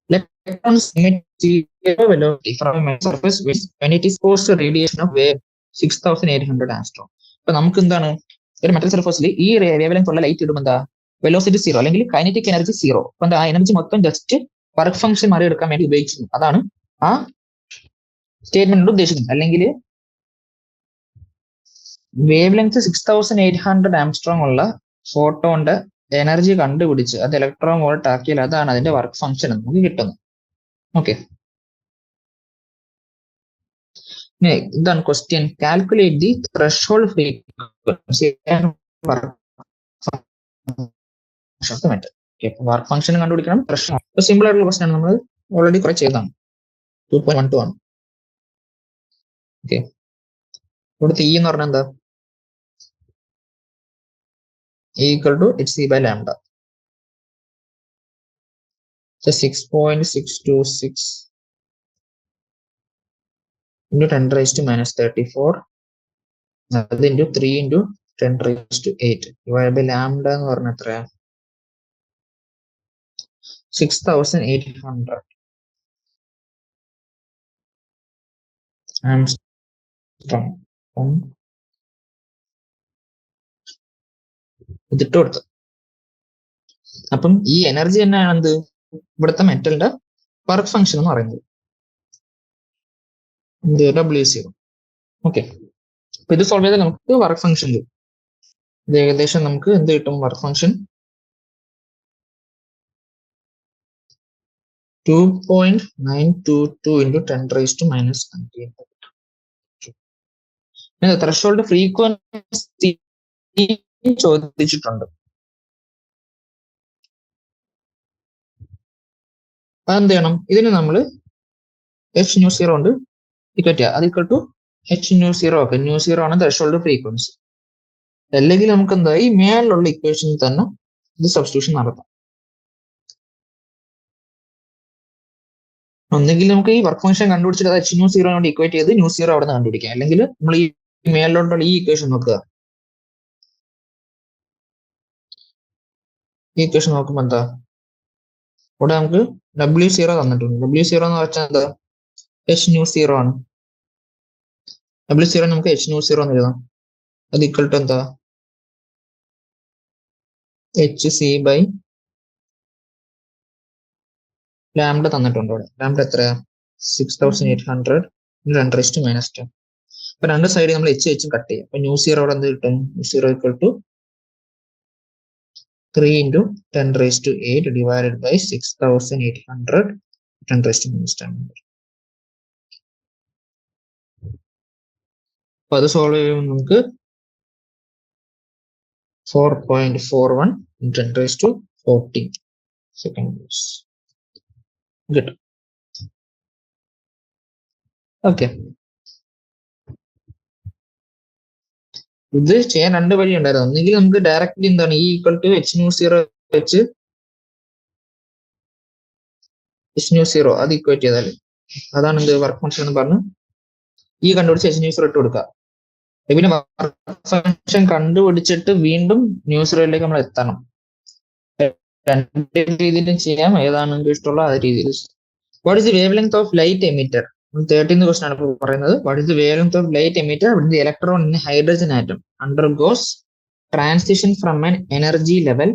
Electrons emit zero velocity from a surface when it is exposed to radiation of wave 6800 angstrom. അപ്പൊ നമുക്ക് എന്താണ് ഒരു മെറ്റൽ സർഫസിൽ ഈ വേവ് ലെങ്ത് ഉള്ള ലൈറ്റ് ഇടുമ്പോൾ എന്താ വെലോസിറ്റി സീറോ അല്ലെങ്കിൽ കൈനറ്റിക് എനർജി സീറോ. അപ്പൊ എന്താ ആ എനർജി മൊത്തം ജസ്റ്റ് വർക്ക് ഫംഗ്ഷൻ മറികടക്കാൻ വേണ്ടി ഉപയോഗിക്കുന്നു. അതാണ് ആ സ്റ്റേറ്റ്മെന്റ് ഉദ്ദേശിക്കുന്നത്. അല്ലെങ്കിൽ വേവ് ലെങ്ത് 6800 ആംസ്ട്രോങ് ഉള്ള ഫോട്ടോന്റെ എനർജി കണ്ടുപിടിച്ച് അത് ഇലക്ട്രോൺ വോൾട്ട് ആക്കിയാൽ അതാണ് അതിന്റെ വർക്ക് ഫംഗ്ഷൻ നമുക്ക് കിട്ടുന്നത്. ഓക്കെ, ഇതാണ് question. Calculate the threshold frequency work function കണ്ടുപിടിക്കണം. സിമ്പിൾ ആയിട്ടുള്ള ക്വസ്റ്റ്യൻ ആണ്, നമ്മൾ ഓൾറെഡി കുറെ ചെയ്തതാണ്. 2.12 ആണ്. ഓക്കെ, ഇവിടുത്തെ ഇ എന്ന് പറഞ്ഞാൽ എന്താ equal to hc/λ. 6.626 into 10 raised to minus 34 അത് into 3 into 10 raised to 8 divided by lambda എന്ന് പറഞ്ഞ എത്രയാ 6800 ആംസ്ട്രോങ്. ഇതിട്ട് കൊടുത്തു. അപ്പം ഈ എനർജി തന്നെയാണ് എന്ത് ഇവിടുത്തെ മെറ്റലിന്റെ വർക്ക് ഫംഗ്ഷൻ എന്ന് പറയുന്നത് W0. ഓക്കെ, അപ്പൊ ഇത് സോൾവ് ചെയ്താൽ നമുക്ക് വർക്ക് ഫംഗ്ഷൻ കിട്ടും. ഇത് ഏകദേശം നമുക്ക് എന്ത് കിട്ടും work function 2.922 into 10 raised to minus 19. Threshold frequency ചോദിച്ചിട്ടുണ്ട്. അതെന്ത് ചെയ്യണം, ഇതിന് നമ്മൾ h0 ഉണ്ട് ഇക്വേറ്റ് ചെയ്യുക. അത് ഈക്വൽ ടു h0 ഒക്കെ. ന്യൂ0 ആണ് ത്രെഷോൾഡ് ഫ്രീക്വൻസി. അല്ലെങ്കിൽ നമുക്ക് എന്താ ഈ മേലുള്ള ഇക്വേഷനിൽ തന്നെ ഇത് സബ്സ്റ്റിറ്റ്യൂഷൻ നടത്താം. ഒന്നെങ്കിൽ നമുക്ക് ഈ വർക്ക് ഫംഗ്ഷൻ കണ്ടുപിടിച്ചിട്ട് അത് h0 ഇക്വേറ്റ് ചെയ്ത് ന്യൂ0 അവിടെ നിന്ന് കണ്ടുപിടിക്കാം. അല്ലെങ്കിൽ നമ്മൾ ഈ മേലോട്ടുള്ള ഈ ഇക്വേഷൻ നോക്കുക. ഈ ഇക്വേഷൻ നോക്കുമ്പോൾ എന്താ ഇവിടെ നമുക്ക് W0 തന്നിട്ടുണ്ട്. W0 എന്ന് വെച്ചാൽ എന്താ h0 ആണ്. W0 നമുക്ക് h0 എന്ന് എഴുതാം. അത് ഈക്വൽ ടു എന്താ hc ബൈ ലാംഡ തന്നിട്ടുണ്ട് ഇവിടെ. ലാംഡ എത്രയാ 6800 10 raised to minus 10. അപ്പൊ രണ്ട് സൈഡ് നമ്മൾ h കട്ട് ചെയ്യും. അപ്പൊ ന്യൂ0 അവിടെ എന്ത് കിട്ടും, ന്യൂ0 equal to 3 into 10 raised to 8 divided by 6800 10 raised to minus 10. അപ്പൊ അത് സോൾവ് ചെയ്യുമ്പോൾ നമുക്ക് 4.41 10 raised to 14 seconds കിട്ടും. ഓക്കെ, ഇത് ചെയ്യാൻ രണ്ട് വഴി ഉണ്ടായിരുന്നു. ഒന്നെങ്കിൽ നമുക്ക് ഡയറക്റ്റ്ലി എന്താണ് ഈ ഈക്വൽ ടു h0 വെച്ച് h0 അത് ഇക്വേറ്റ് ചെയ്താൽ അതാണ് എന്ത് വർക്ക് ഫംഗ്ഷൻ എന്ന് പറഞ്ഞ് ഈ കണ്ടുപിടിച്ച് h0 ഇട്ട് കൊടുക്കുക. പിന്നെ വർക്ക് ഫംഗ്ഷൻ കണ്ടുപിടിച്ചിട്ട് വീണ്ടും ന്യൂ0യിലേക്ക് നമ്മൾ എത്തണം. രണ്ട് രീതിയിലും ചെയ്യാം, ഏതാണ് നിങ്ങൾക്ക് ഇഷ്ടമുള്ള ആ രീതിയിൽ. What is the wave length of light emitter? 13th question ആണ് ഇപ്പോൾ പറയുന്നത്. What is the wave length of light emitter when the electron in a hydrogen atom undergoes transition from an energy level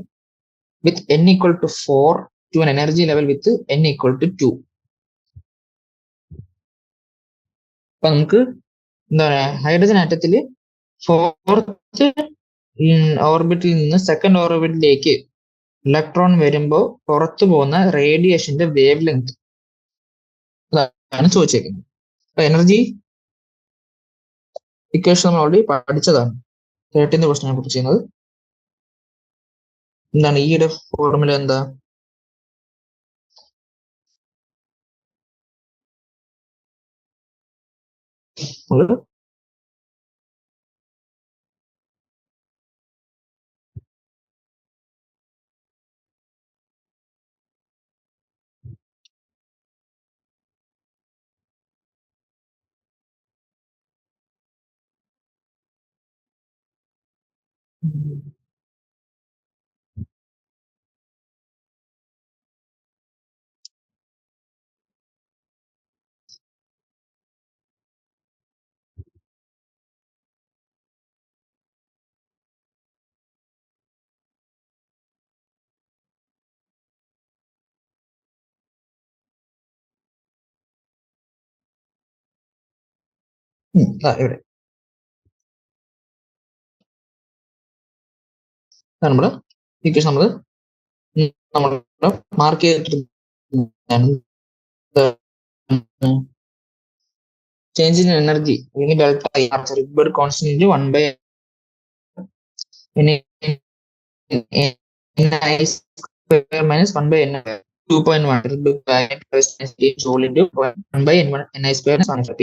with n equal to 4 to an energy level with n equal to 2? അപ്പൊ നമുക്ക് എന്താണ് ഹൈഡ്രജൻ ആറ്റത്തില് 4th ഓർബിറ്റിൽ നിന്ന് 2nd ഓർബിറ്റിലേക്ക് ഇലക്ട്രോൺ വരുമ്പോൾ പുറത്തു പോകുന്ന റേഡിയേഷന്റെ വേവ് ലെങ്ത് ആണ് ചോദിച്ചേക്കുന്നത്. അപ്പൊ എനർജി ഇക്വേഷൻ നമ്മൾ ഓൾറെഡി പഠിച്ചതാണ്. 13th ക്വസ്റ്റ്യനെ കുറിച്ച് ചെയ്യുന്നത് എന്താണ് ഈയുടെ ഫോർമുല എന്താ ഇവിടെ നമ്മള് ഇക്വേഷൻ നമ്മൾ മാർക്ക് ചെയ്തിട്ട് ചേഞ്ച് ഇൻ എനർജി അല്ലെങ്കിൽ delta required constant 1/n minus 1/n 2.1 joule into 1/n square.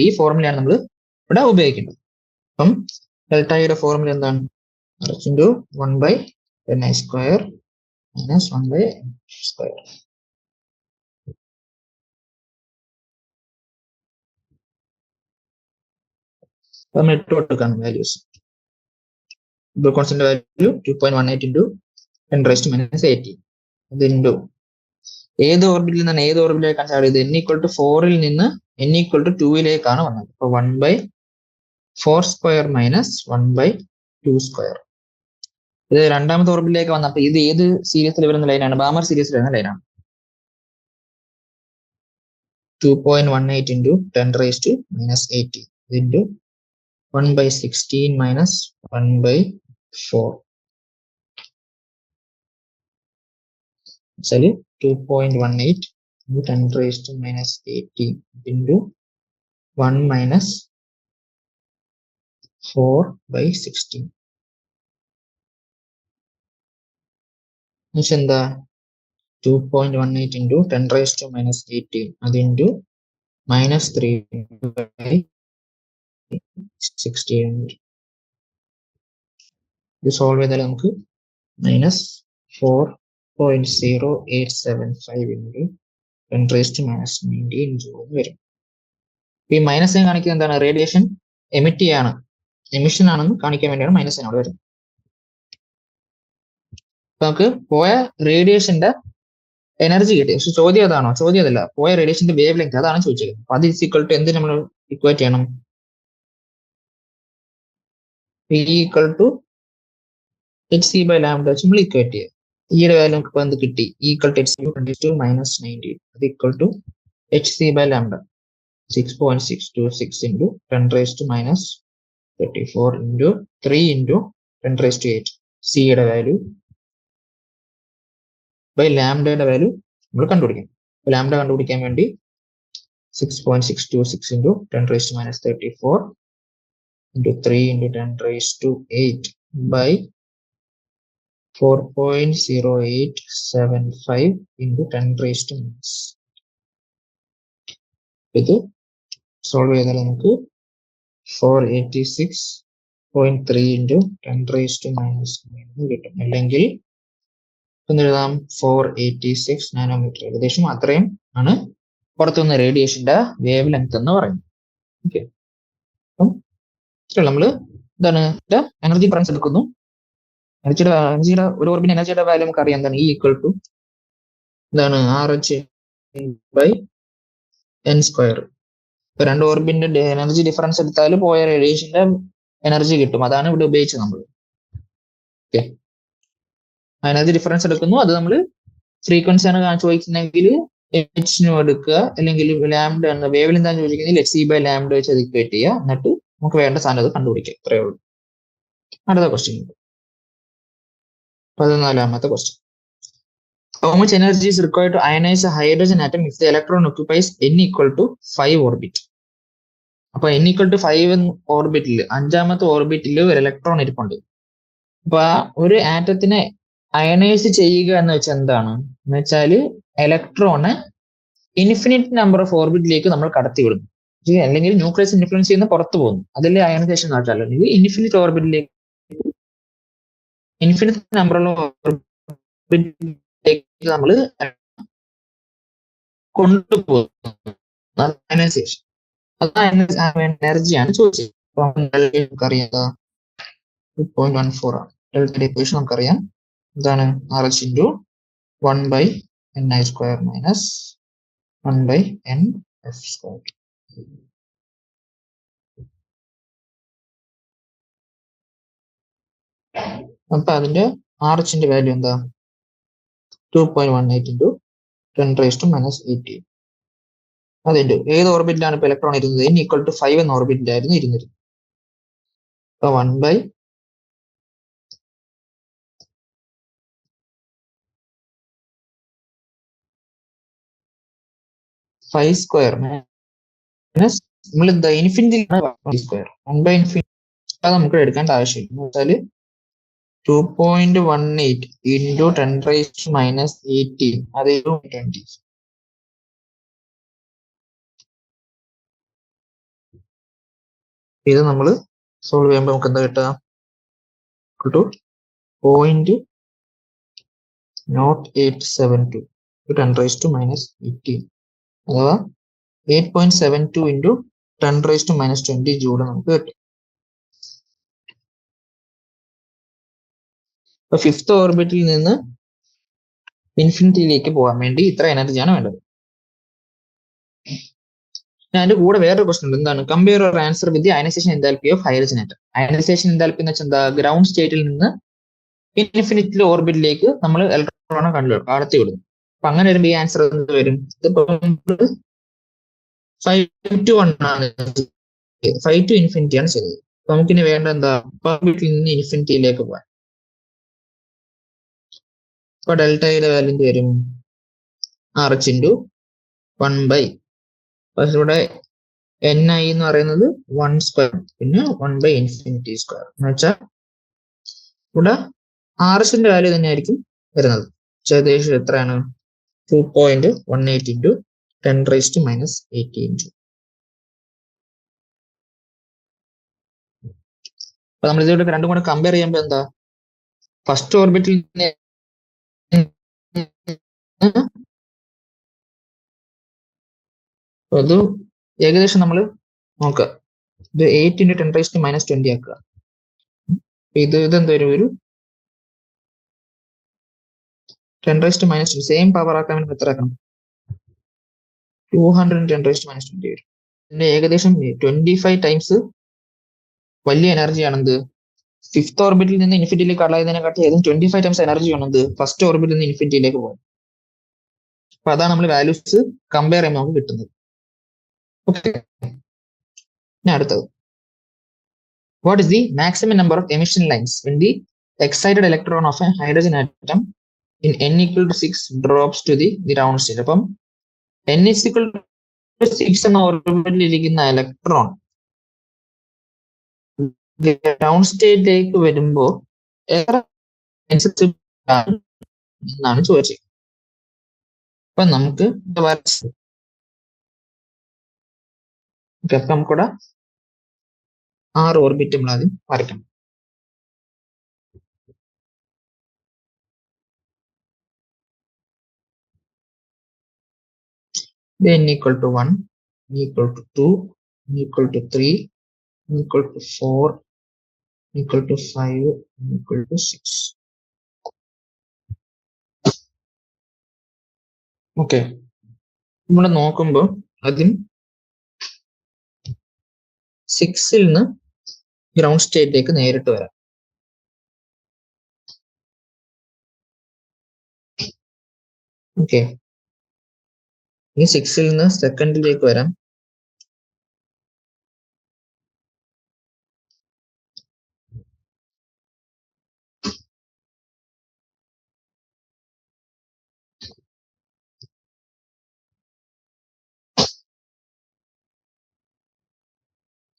ഈ ഫോർമുലയാണ് നമ്മൾ ഇവിടെ ഉപയോഗിക്കുന്നത്. അപ്പം ഡെൽറ്റയുടെ ഫോർമുല എന്താണ് into 1/n square minus 1/n square. നമ്മൾ ഇട്ട് കൊടുക്കാം വാല്യൂസ്. ഇപ്പോൾ constant value 2.18 into 10 raised to minus 18. അത് ഇൻറ്റു ഏത് ഓർബിറ്റിൽ നിന്നാണ് ഏത് ഓർബിറ്റിലേക്കാണ് ചാടിയത്? n equal to 4-ൽ നിന്ന് n equal to 2-ലേക്കാണ് വന്നത്. അപ്പോൾ 1/4² minus 1/2². ഇത് രണ്ടാമത്തെ ഓർബിറ്റിലേക്ക് വന്നപ്പോൾ ഇത് ഏത് സീരീസിൽ വരുന്ന ലൈനാണ്? ബാമർ സീരീസിൽ വരുന്ന ലൈനാണ്. 2.18 into 10 raised to minus 18 into 1/16 minus 1/4. Actually 2.18 into 10 raised to minus 18 into 1 minus 4/16. എന്താ? 2.18 into 10 raised to minus 18 അത് into minus 3/16. ഇത് സോൾവ് ചെയ്താൽ നമുക്ക് minus 4.0875 into 10 raised to minus 19 joule വരും. ഈ മൈനസ് സൈൻ കാണിക്കുന്നത് എന്താണ്? റേഡിയേഷൻ എമിറ്റ് ചെയ്യാണ്, എമിഷൻ ആണെന്ന് കാണിക്കാൻ വേണ്ടിയാണ് മൈനസ് സൈൻ അവിടെ വരുന്നത്. നമുക്ക് പോയ റേഡിയേഷന്റെ എനർജി കിട്ടി. പക്ഷെ ചോദ്യം അതാണോ? ചോദ്യം അതല്ല. പോയ റേഡിയേഷന്റെ വേവ് ലെങ്ത് അതാണ് ചോദിച്ചത്. അപ്പൊ അത് ഈക്വൽ ടു എന്ത് നമ്മൾ ഇക്വേറ്റ് ചെയ്യണം? P equal to hc/λ വെച്ച് നമ്മൾ ഇക്വേറ്റ് ചെയ്യുക. ഈയുടെ വാല്യൂ നമുക്ക് ഇപ്പൊ എന്ത് കിട്ടി? ഈക്വൽ ടു hc minus 19 അത് equal to hc/λ 6.626 into 10 raised to minus 34 into 3 into 10 raised to 8. സിയുടെ വാല്യൂ ബൈ ലാംഡയുടെ വാല്യൂ നമ്മൾ കണ്ടുപിടിക്കും. ലാംഡ കണ്ടുപിടിക്കാൻ വേണ്ടി 6.626 into 10 raised to minus 34 into 3 into 10 raised to 8 by 4.0875 into 10 raised to minus. ഇത് സോൾവ് ചെയ്താൽ നമുക്ക് 486.3 into 10 raised to minus 9 കിട്ടും. അല്ലെങ്കിൽ എഴുതാം 486 നാനോമീറ്റർ. ഏകദേശം അത്രയും ആണ് പുറത്തുനിന്ന് റേഡിയേഷന്റെ വേവ് ലെങ്ത് എന്ന് പറയുന്നത്. ഓക്കെ, അപ്പം നമ്മള് എന്താണ് എനർജി ഡിഫറൻസ് എടുക്കുന്നു. എനർജിയുടെ ഒരു ഓർബിന് എനർജിയുടെ വാല്യൂ നമുക്ക് അറിയാം. എന്താണ്? E equal to എന്താണ്? RH/n². ഇപ്പൊ രണ്ട് ഓർബിന്റെ എനർജി ഡിഫറൻസ് എടുത്താൽ പോയ റേഡിയേഷന്റെ എനർജി കിട്ടും. അതാണ് ഇവിടെ ഉപയോഗിച്ചത് നമ്മൾ. ഓക്കെ, എനർജി ഡിഫറൻസ് എടുക്കുന്നു. അത് നമ്മൾ ഫ്രീക്വൻസി ആണ് ചോദിക്കുന്നെങ്കിൽ h എടുക്കുക, അല്ലെങ്കിൽ ലാംഡ എന്ന വേവിൽ എന്താണ് ചോദിക്കുന്നത് hc/λ വെച്ച് അത് ഇക്വേറ്റ് ചെയ്യുക. എന്നിട്ട് നമുക്ക് വേണ്ട സാധനം അത് കണ്ടുപിടിക്കുക. ഇത്രയേ ഉള്ളൂ. അടുത്ത ക്വസ്റ്റ്യൻ, 14ാമത്തെ question. How much energy is required to ionize a hydrogen atom if the electron occupies n equal to 5 orbit? അപ്പൊ n equal to 5 ഓർബിറ്റിൽ, 5ാമത്തെ ഓർബിറ്റിൽ ഒരു ഇലക്ട്രോൺ ഇരിപ്പുണ്ട്. അപ്പൊ ആ ഒരു ആറ്റത്തിനെ അയണൈസ് ചെയ്യുക എന്ന് വെച്ചാൽ എന്താണ് എന്ന് വെച്ചാല് ഇലക്ട്രോണ് ഇൻഫിനിറ്റ് നമ്പർ ഓഫ് ഓർബിറ്റിലേക്ക് നമ്മൾ കടത്തി വിടുന്നു. അല്ലെങ്കിൽ ന്യൂക്ലിയസ് ഇൻഫ്ലുവൻസ് ചെയ്യുന്ന പുറത്തു പോകുന്നു. അതല്ലേ അയണൈസേഷൻ നടത്താൽ. അല്ലെങ്കിൽ ഇൻഫിനിറ്റ് ഓർബിറ്റിലേക്ക്, ഇൻഫിനിറ്റ് നമ്പറുള്ള ഓർബിറ്റിലേക്ക് നമ്മൾ കൊണ്ടുപോകുന്നു. അയണൈസേഷൻ. എനർജിയാണ് ചോദിച്ചത്. നമുക്കറിയാം 2.14 ആണ്. ഡെൽറ്റയുടെ ഇക്വേഷൻ നമുക്കറിയാം. എന്താണ്? RH into 1/ni² minus 1/nf². അപ്പൊ അതിന്റെ RHന്റെ വാല്യൂ എന്താ? 2.18 into 10 raised to minus 18. അതിന്റെ ഏത് ഓർബിറ്റിലാണ് ഇപ്പൊ ഇലക്ട്രോൺ ഇരുന്നത്? n equal to 5 എന്ന ഓർബിറ്റിലായിരുന്നു ഇരുന്നത്. അപ്പൊ 1/5² മൈനസ് നമ്മൾ എന്താ ഇൻഫിനിറ്റി 1/infinity. അത് നമുക്ക് എടുക്കേണ്ട ആവശ്യമില്ല. എന്ന് വെച്ചാല് 2.18 into 10 raised to minus 18 അത് 20. ഇത് നമ്മൾ സോൾവ് ചെയ്യുമ്പോൾ നമുക്ക് എന്താ കിട്ടുക? 0.0872 10 raised to minus 18 അഥവാ 8.72 into 10 raised to minus 20 joule നമുക്ക് കിട്ടും. അപ്പൊ ഫിഫ്ത്ത് ഓർബിറ്റിൽ നിന്ന് ഇൻഫിനിറ്റിയിലേക്ക് പോകാൻ വേണ്ടി ഇത്ര എനർജിയാണ് വേണ്ടത്. അതിന്റെ കൂടെ വേറൊരു ക്വസ്റ്റൻ ഉണ്ട്. എന്താണ്? Compare your answer with the ionisation enthalpy of hydrogen atom. Ionisation enthalpy എന്ന് വെച്ചാൽ എന്താ? ഗ്രൗണ്ട് സ്റ്റേറ്റിൽ നിന്ന് ഇൻഫിനിറ്റി ഓർബിറ്റിലേക്ക് നമ്മൾ ഇലക്ട്രോണെ കടത്തി വിടും. അപ്പൊ അങ്ങനെ വരുമ്പോൾ ഈ ആൻസർ എന്ത് വരും? ഇതിപ്പോ 5-1 ആണ്. 5 to ആണ് ശരി. നമുക്കിനി വേണ്ട എന്താ? ഓർബിറ്റിൽ നിന്ന് ഇൻഫിനിറ്റിയിലേക്ക് പോകാൻ. അപ്പൊ ഡെൽറ്റയുടെ വാല്യൂ എന്ത് വരും? RH into 1/. ഇവിടെ NI എന്ന് പറയുന്നത് 1² പിന്നെ 1/∞² എന്ന് വെച്ചാൽ ഇവിടെ RHന്റെ വാല്യൂ തന്നെയായിരിക്കും വരുന്നത്. ഏകദേശം എത്രയാണ്? 2.18 ഇൻറ്റു 10⁻⁻18. അപ്പൊ നമ്മൾ ഇതോടെ രണ്ടും കൂടെ കമ്പയർ ചെയ്യുമ്പോൾ എന്താ? ഫസ്റ്റ് ഓർബിറ്റിൽ അത് ഏകദേശം നമ്മൾ നോക്കുക. ഇത് 8 ഇൻറ്റു 10⁻⁻20 ആക്കുക. ഇതെന്ത് വരും? ഒരു 10⁻⁻20 സെയിം പവർ ആക്കാൻ വേണ്ടി എത്ര ആക്കണം? 210⁻⁻20 വരും. ഇതിന്റെ ഏകദേശം 25 ടൈംസ് വലിയ എനർജിയാണെന്ത്? ഫിഫ്ത്ത് ഓർബിറ്റിൽ നിന്ന് ഇൻഫിനിറ്റിയിലേക്ക് കളയുന്നതിനെക്കാട്ടി ഏതും 25 ടൈംസ് എനർജി ആണെന്ത്? ഫസ്റ്റ് ഓർബിറ്റിൽ നിന്ന് ഇൻഫിനിറ്റിയിലേക്ക് പോകാൻ. അപ്പൊ അതാണ് നമ്മൾ വാല്യൂസ് കമ്പയർ ചെയ്യുമ്പോൾ നമുക്ക് കിട്ടുന്നത്. ഓക്കെ, ഇനി അടുത്തത്. What is the maximum number of emission lines when the excited electron of a hydrogen atom in n equal to 6 drops to the ground state? അപ്പം n is equal to 6 എന്ന ഓർബിറ്റിൽ ഇരിക്കുന്ന ഇലക്ട്രോൺ ഗ്രൗണ്ട് സ്റ്റേറ്റിലേക്ക് വരുമ്പോൾ എത്ര എന്നാണ് ചോദിച്ചത്. അപ്പൊ നമുക്ക് നമുക്കിവിടെ 6 ഓർബിറ്റ് നമ്മൾ ആദ്യം വരയ്ക്കണം. n equal to 1, n equal to 2, n equal to 3, n equal to 4, n equal to 5, n equal to 6. Okay, നമ്മൾ നോക്കുമ്പോൾ ആദ്യം 6ൽ നിന്ന് ഗ്രൗണ്ട് സ്റ്റേറ്റിലേക്ക് നേരിട്ട് വരാം. ഓക്കെ, ഈ 6ൽ നിന്ന് സെക്കൻഡിലേക്ക് വരാം.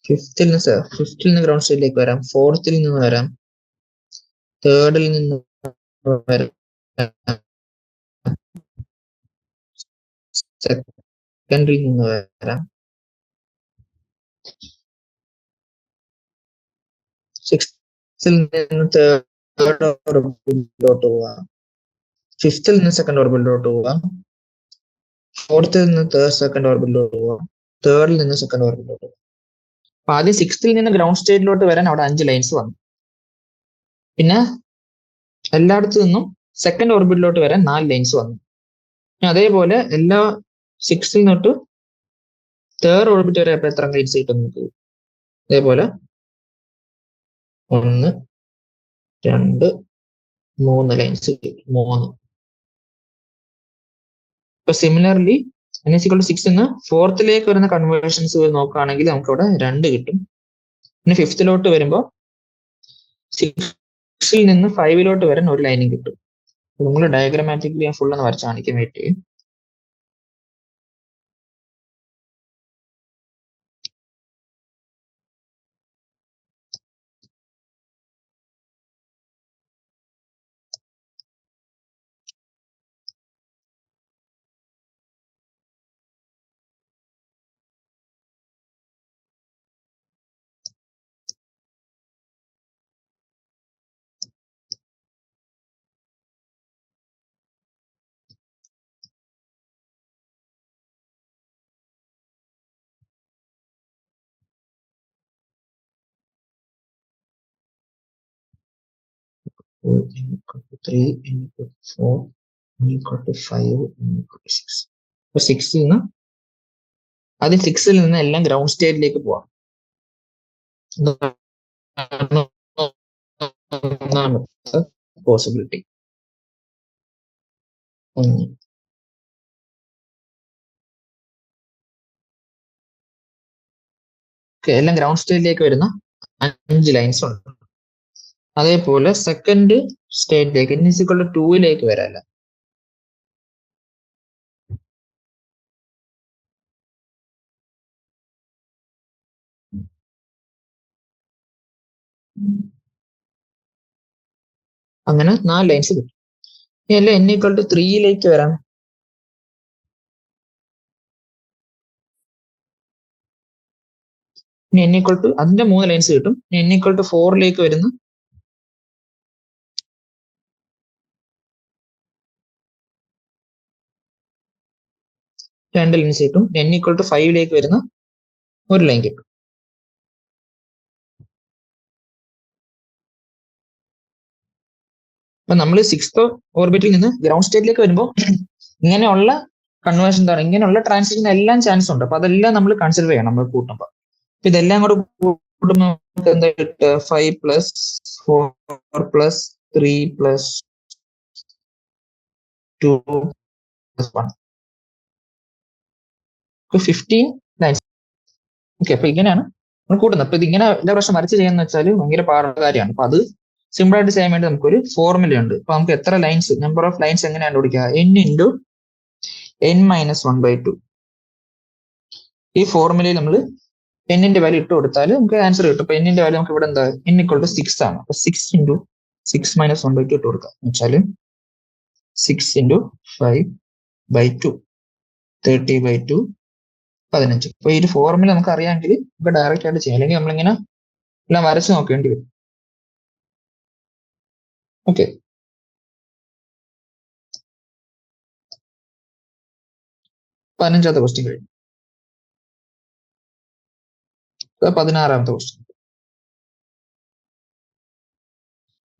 ഫിഫ്ത്തിൽ നിന്ന് ഗ്രൗണ്ട് സ്റ്റേറ്റിലേക്ക് വരാം. ഫോർത്തിൽ നിന്ന് വരാം. തേർഡിൽ നിന്ന് വരാം. സെക്കൻഡിൽ നിന്ന് വരാം. സിക്സ്ത്തിൽ നിന്ന് തേർഡ് ഓർബിറ്റിലോട്ട് പോവാം. ഫിഫ്ത്തിൽ നിന്ന് സെക്കൻഡ് ഓർബിറ്റിലോട്ട് പോവാം. ഫോർത്തിൽ നിന്ന് സെക്കൻഡ് ഓർബിറ്റിലോട്ട് പോവാം. തേർഡിൽ നിന്ന് സെക്കൻഡ് ഓർബിറ്റിലോട്ട് പോവാം. അപ്പൊ ആദ്യം 6ൽ നിന്ന് ഗ്രൗണ്ട് സ്റ്റേറ്റിലോട്ട് വരാൻ അവിടെ 5 ലൈൻസ് വന്നു. പിന്നെ എല്ലായിടത്തു നിന്നും സെക്കൻഡ് ഓർബിറ്റിലോട്ട് വരാൻ 4 ലൈൻസ് വന്നു. അതേപോലെ എല്ലാ 6ൽ നിന്നിട്ട് തേർഡ് ഓർബിറ്റ് വരെ എത്ര ലൈൻസ് കിട്ടും നമുക്ക്? അതേപോലെ 1, 2, 3 ലൈൻസ് കിട്ടും. 3. ഇപ്പൊ സിമിലർലി n=6 നിന്ന് ഫോർത്തിലേക്ക് വരുന്ന കൺവേർഷൻസ് നോക്കുകയാണെങ്കിൽ നമുക്ക് അവിടെ 2 കിട്ടും. പിന്നെ ഫിഫ്ത്തിലോട്ട് വരുമ്പോൾ 6ൽ നിന്ന് 5ലോട്ട് വരാൻ 1 ലൈനും കിട്ടും. നിങ്ങൾ ഡയഗ്രമാറ്റിക്കലി ഞാൻ ഫുൾ ഒന്ന് വരച്ച് കാണിക്കാൻ വെയിറ്റ് ചെയ്യും. n equal to 3, n equal to 4, n equal to 5, n equal to 6. അപ്പൊ 6ൽ നിന്ന് ആദ്യം 6ൽ നിന്ന് എല്ലാം ഗ്രൗണ്ട് സ്റ്റേറ്റിലേക്ക് പോവാം. പോസിബിലിറ്റി എല്ലാം ഗ്രൗണ്ട് സ്റ്റേറ്റിലേക്ക് വരുന്ന 5 ലൈൻസ് ഉണ്ട്. അതേപോലെ സെക്കൻഡ് സ്റ്റേറ്റിലേക്ക് n is equal to 2ലേക്ക് വരാല്ല. അങ്ങനെ 4 ലൈൻസ് കിട്ടും. ഇനി n equal to 3ലേക്ക് വരാം. ഇനി n equal to അതിന്റെ 3 ലൈൻസ് കിട്ടും. n equal to 4ലേക്ക് വരുന്ന 2 ലൈൻസ് കിട്ടും. n equal to 5ലേക്ക് വരുന്ന 1 ലൈൻ കിട്ടും. അപ്പൊ നമ്മൾ 6th ഓർബിറ്റിൽ നിന്ന് ഗ്രൗണ്ട് സ്റ്റേറ്റിലേക്ക് വരുമ്പോൾ ഇങ്ങനെയുള്ള കൺവേർഷൻ എന്താണ്, ഇങ്ങനെയുള്ള ട്രാൻസിഷൻ എല്ലാം ചാൻസ് ഉണ്ട്. അപ്പൊ അതെല്ലാം നമ്മൾ കൺസിഡർ ചെയ്യണം നമ്മൾ കൂട്ടുമ്പോൾ. അപ്പൊ ഇതെല്ലാം കൂടെ കൂട്ടുമ്പോൾ നമുക്ക് എന്താ കിട്ടുക? 5 plus 4 plus 3 plus 2 plus 1 15 lines. Okay, അപ്പൊ ഇങ്ങനെയാണ് നമ്മൾ കൂട്ടുന്നത്. അപ്പൊ ഇതിങ്ങനെ എല്ലാ പ്രാവശ്യം വരച്ച് ചെയ്യാന്ന് വെച്ചാൽ ഭയങ്കര പാടുള്ള കാര്യമാണ്. അപ്പൊ അത് സിമ്പിൾ ആയിട്ട് ചെയ്യാൻ വേണ്ടി നമുക്കൊരു ഫോർമുല ഉണ്ട്. അപ്പൊ നമുക്ക് എത്ര ലൈൻസ്, നമ്പർ ഓഫ് ലൈൻസ് എങ്ങനെ കണ്ടുപിടിക്കുക? n into n minus 1/2. ഈ ഫോർമുലയിൽ നമ്മൾ n-ന്റെ വാല്യൂ ഇട്ട് കൊടുത്താൽ നമുക്ക് ആൻസർ കിട്ടും. അപ്പൊ n-ന്റെ വാല്യൂ നമുക്ക് ഇവിടെ എന്താ? n equal to 6 ആണ്. അപ്പൊ 6 ഇൻറ്റു 6 മൈനസ് 1/2 ഇട്ട് കൊടുക്കുക. എന്ന് വെച്ചാൽ 6 ഇൻറ്റു 5/2 30/2 15. അപ്പൊ ഈ ഒരു ഫോർമുല നമുക്ക് അറിയാമെങ്കിൽ നമുക്ക് ഡയറക്റ്റ് ആയിട്ട് ചെയ്യാം. അല്ലെങ്കിൽ നമ്മളിങ്ങനെ എല്ലാം വരച്ച് നോക്കേണ്ടി വരും. ഓക്കെ, 15ാമത്തെ ക്വസ്റ്റ്യൻ കഴിഞ്ഞു. 16ാമത്തെ question.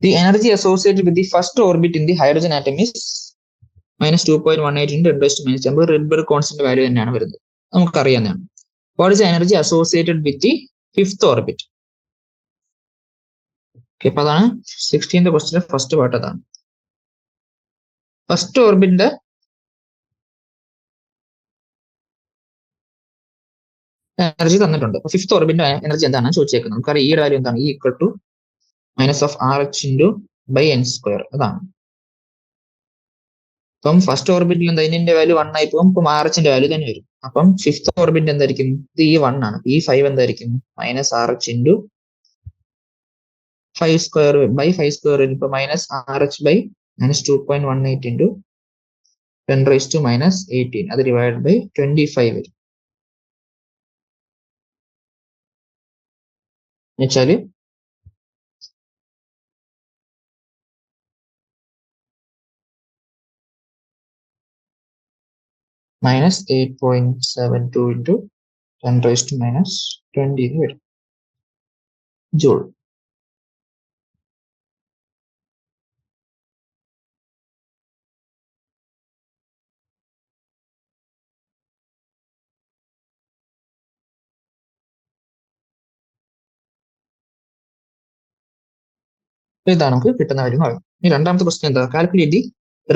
The energy associated with the first orbit in the hydrogen atom is minus 2.18 into 10 raised to minus 10. Rydberg constant value തന്നെയാണ് വരുന്നത്, നമുക്കറിയാവുന്നതാണ്. What is the energy associated with the fifth orbit? Okay, അപ്പൊ അതാണ് 16th ക്വസ്റ്റ്യൻ ഫസ്റ്റ് പാർട്ട്. അതാണ് ഫസ്റ്റ് ഓർബിറ്റിന്റെ എനർജി തന്നിട്ടുണ്ട്. അപ്പൊ ഫിഫ്ത് ഓർബിറ്റിന്റെ എനർജി എന്താണ് ചോദിച്ചേക്കുന്നത്. നമുക്കറിയാം ഈ വാല്യൂ എന്താണ്? E equal to minus of RH into by n square. അതാണ്. അപ്പം ഫസ്റ്റ് ഓർബിറ്റിൽ എന്താ? n-ന്റെ വാല്യൂ 1 ആയി പോകും. ഇപ്പം RH-ന്റെ വാല്യൂ തന്നെ വരും. അപ്പം ഫിഫ്ത് ഓർബിറ്റ് എന്തായിരിക്കും? ഇത് ഈ 1 ആണ്. ഈ 5 എന്തായിരിക്കും? Minus RH into 5 square by 5 square വരും. ഇപ്പൊ minus RH by minus 2.18 into 10 raise to minus 18. അത് ഡിവൈഡ് ബൈ 25 വരും. എന്നുവെച്ചാല് minus 8.72 into 10 raise to minus 20 വരും ജൂൾ. ഇതാണ് നമുക്ക് കിട്ടുന്ന കാര്യം. ഇനി രണ്ടാമത്തെ ക്വസ്റ്റ്യൻ എന്താ? Calculate the